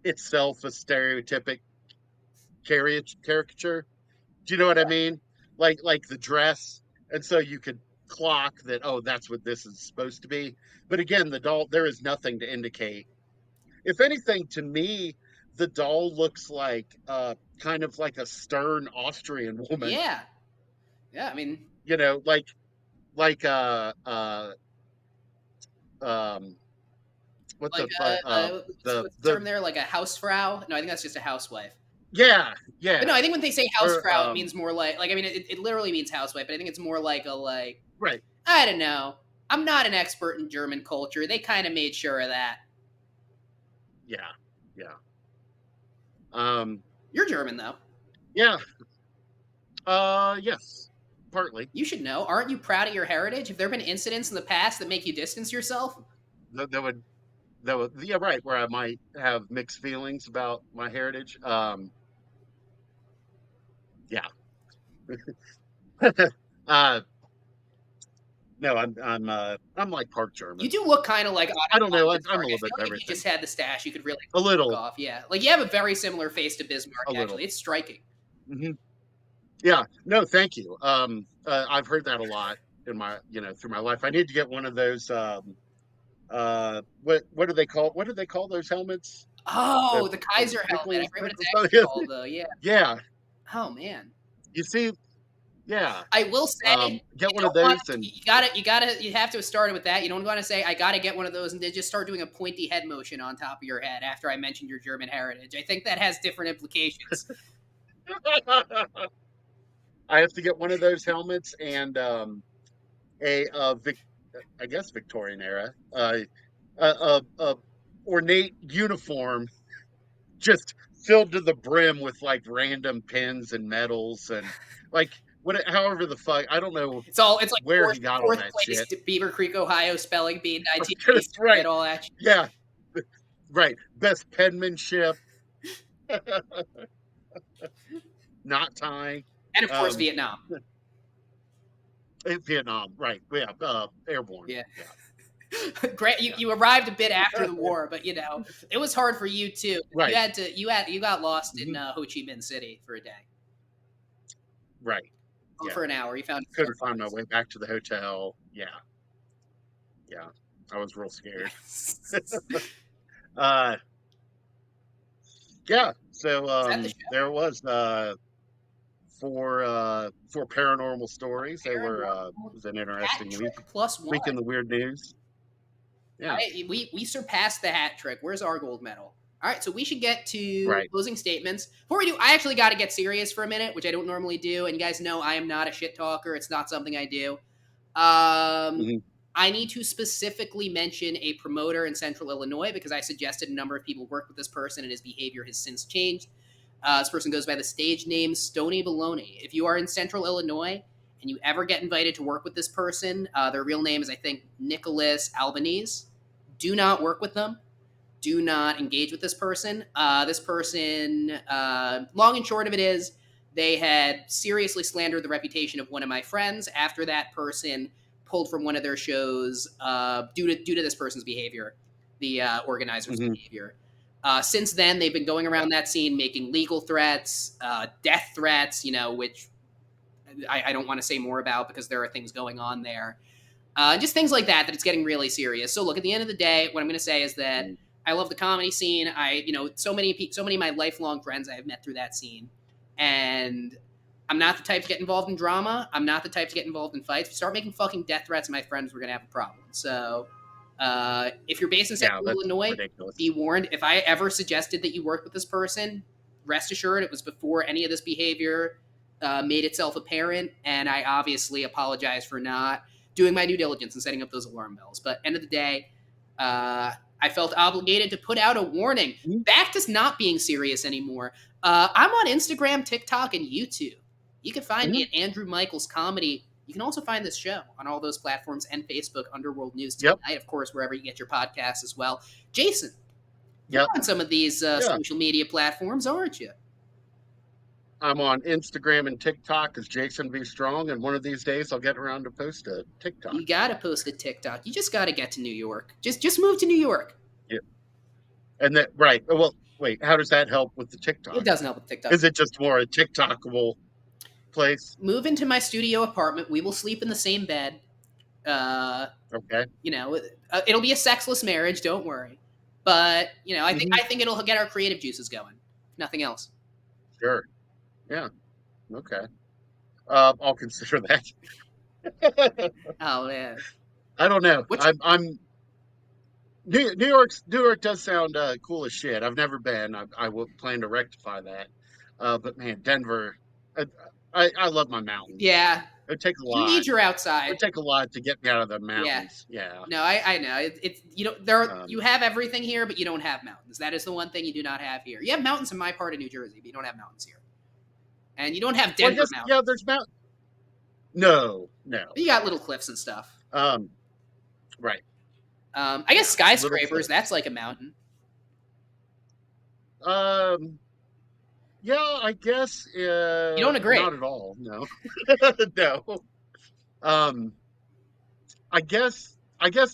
itself a stereotypic caricature. Do you know what I mean? Like the dress, and so you could clock that. Oh, that's what this is supposed to be. But again, the doll, there is nothing to indicate. If anything, to me, the doll looks like kind of like a stern Austrian woman. Yeah. Yeah, I mean, You know, like um what's like, a what's the term there? Like a Hausfrau? No, I think that's just a housewife. yeah, But no, yeah, I think when they say or Hausfrau, it means more like I mean, it literally means housewife, but I think it's more like right, I don't know. I'm not an expert in German culture. They kind of made sure of that. yeah, yeah, um, You're German though. yeah, yes, partly. You should know. Aren't you proud of your heritage? Have there been incidents in the past that make you distance yourself? That would yeah, right, where I might have mixed feelings about my heritage. Yeah. uh, no, I'm like part You German. do look kind of like I don't Otto know. von I'm Bismarck. a I little bit feel of like if you just everything. had the stash, you could really A fuck little, off. Yeah, like you have a very similar face to Bismarck. a little. Actually, it's striking. Hmm. Yeah. No, thank you. I've heard that a lot in my, through my life. I need to get one of those. What do they call? What do they call those helmets? Oh, The the Kaiser helmet. I sprinkles, forget what it's sprinkles. actually called though. Yeah. Yeah. Oh man. You see, yeah. I will say you Get one of don't want those, to, and you have to have started with that. You don't want to say I gotta get one of those and then just start doing a pointy head motion on top of your head after I mentioned your German heritage. I think that has different implications. I have to get one of those helmets and a I guess Victorian era, a ornate uniform just filled to the brim with like random pins and medals and like however the fuck, I don't know It's like where fourth he got all fourth that place shit. to Beaver Creek, Ohio spelling bee in That's 1986. right. Get all that. Yeah, right. Best penmanship, not tying. And of course Um, Vietnam. Vietnam, right? Yeah, airborne. Yeah. Yeah, Grant, yeah. you arrived a bit after the war, but it was hard for you too. Right. You got lost in Hmm. Ho Chi Minh City for a day, Right. or Yeah. for an hour. You found Couldn't find my way back to the hotel. Yeah. Yeah. I was real scared. Yes. Uh, yeah. So Is that the show? there was for paranormal stories. They were it Paranormal was an hat interesting week. trick plus one. Week in the weird news. Yeah. We surpassed the hat trick. Where's our gold medal? All right, so we should get to Right. closing statements. Before we do, I actually got to get serious for a minute, which I don't normally do. And you guys know I am not a shit talker. It's not something I do. Hmm. I need to specifically mention a promoter in Central Illinois because I suggested a number of people work with this person and his behavior has since changed. This person goes by the stage name Stony Baloney. If you are in Central Illinois and you ever get invited to work with this person, their real name is, I think, Nicholas Albanese. Do not work with them. Do not engage with this person. Long and short of it is, they had seriously slandered the reputation of one of my friends after that person pulled from one of their shows due to this person's behavior, the organizer's Hmm. behavior. Since then, they've been going around that scene making legal threats, death threats, which I don't want to say more about because there are things going on there. Just things like that it's getting really serious. So look, at the end of the day, what I'm going to say is that I love the comedy scene. So many of my lifelong friends I have met through that scene, and I'm not the type to get involved in drama. I'm not the type to get involved in fights. If you start making fucking death threats to my friends, we're gonna have a problem. So, if you're based in Yeah, Central that's Illinois, be ridiculous. warned. If I ever suggested that you work with this person, rest assured it was before any of this behavior made itself apparent, and I obviously apologize for not doing my due diligence and setting up those alarm bells. But end of the day, I felt obligated to put out a warning. Mhm. Back to not being serious anymore. I'm on Instagram, TikTok, and YouTube. You can find me Mhm. at Andrew Michaels Comedy. You can also find this show on all those platforms and Facebook, Underworld News Yep. Tonight, of course, wherever you get your podcasts as well. Jason, you're Yep. on some of these Yeah. social media platforms, aren't you? I'm on Instagram and TikTok as Jason B. Strong, and one of these days I'll get around to post a TikTok. You gotta post a TikTok. You just gotta get to New York. Just move to New York. Yeah. And that right. Well, wait, how does that help with the It TikTok? doesn't help with TikTok. Is it just more a TikTokable place? Move into my studio apartment. We will sleep in the same bed. Okay. It'll be a sexless marriage. Don't worry. But I think Mhm. I think it'll get our creative juices going. Nothing else. Sure. Yeah. Okay. I'll consider that. Oh man. I don't know. Which I'm New York does sound cool as shit. I've never been. I will plan to rectify that. But man, Denver, I, I love my mountains. yeah. It would take a You lot. need your It outside. would take a lot to get me out of the Yeah. mountains. Yeah. No, I know. It's you Um, have everything here, but you don't have mountains. That is the one thing you do not have here. You have mountains in my part of New Jersey, but you don't have mountains here. And you don't have well, I Denver guess mountains. yeah. There's mountain. No, no. But you got little cliffs and stuff. Um, right. I guess Yeah. Little skyscrapers, that's cliffs. like a mountain. Um, yeah. I guess You don't agree. not at all. No. No. Um, I guess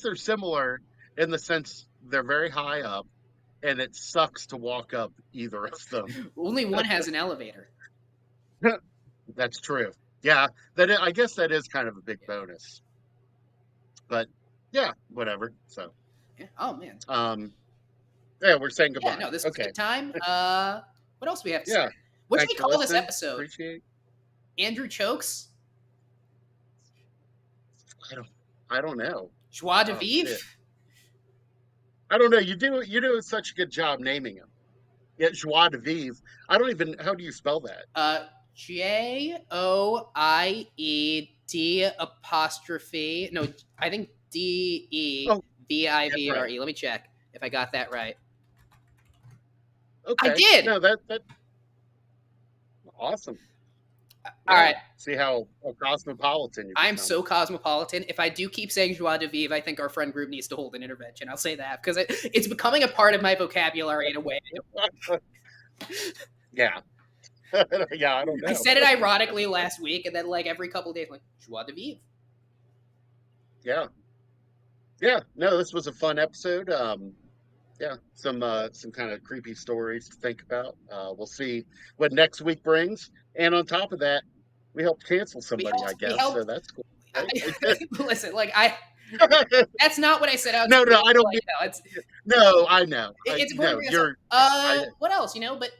they're similar in the sense they're very high up, and it sucks to walk up either of them. Only one has an elevator. That's true. Yeah, I guess that is kind of a big bonus. But yeah, whatever. So, Yeah. Oh man. um, yeah, we're saying Yeah, goodbye. no, this was a Okay. good time. What else do we have to say? Yeah. What should Thanks we for call this listening. episode? Appreciate. Andrew Chokes? I don't. I don't know. Joie De Oh Vivre? shit. I don't know. You do such a good job naming them. Yeah, Joie de Vivre. I don't even. How do you spell that? Joied apostrophe. No, I think Oh, yeah, Devivre. right. Let me check if I got that right. I Okay. did. No, that awesome. All Yeah. right. See how cosmopolitan you I'm become. so cosmopolitan. If I do keep saying joie de vivre, I think our friend group needs to hold an intervention. I'll say that because it's becoming a part of my vocabulary in a way. Yeah. Yeah, I don't I know. said it ironically last week, and then like every couple of days, I'm like joie de vivre. Yeah. Yeah. No, this was a fun episode. Yeah, some kind of creepy stories to think about. We'll see what next week brings. And on top of that, we helped cancel We somebody, I helped. We guess. So helped. that's cool. I, Right? listen, that's not what I set out to No, do. no, I don't mean. Like, no, No, I know. it's No, important. I. What else? But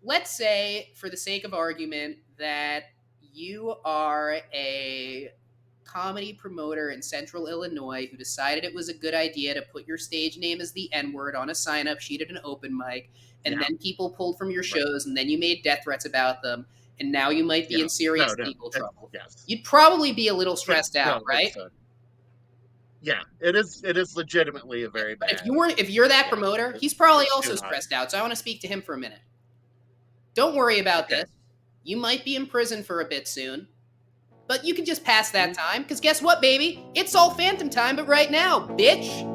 let's say, for the sake of argument, that you are a comedy promoter in Central Illinois who decided it was a good idea to put your stage name as the N word on a sign up sheet at an open mic, and Yeah, then people pulled from your right. shows, and then you made death threats about them, and now you might be Yeah. in serious No, no. legal trouble. Yes. You'd probably be a little Yeah. stressed No, out, right? yeah, it is. It is legitimately a Yeah. very But bad. if you're that Yeah. promoter, he's probably It's also too high. stressed out. So I want to speak to him for a minute. Don't worry about Okay. this. You might be in prison for a bit soon, but you can just pass that Mhm. time, because guess what, baby? It's all phantom time, but right now, bitch.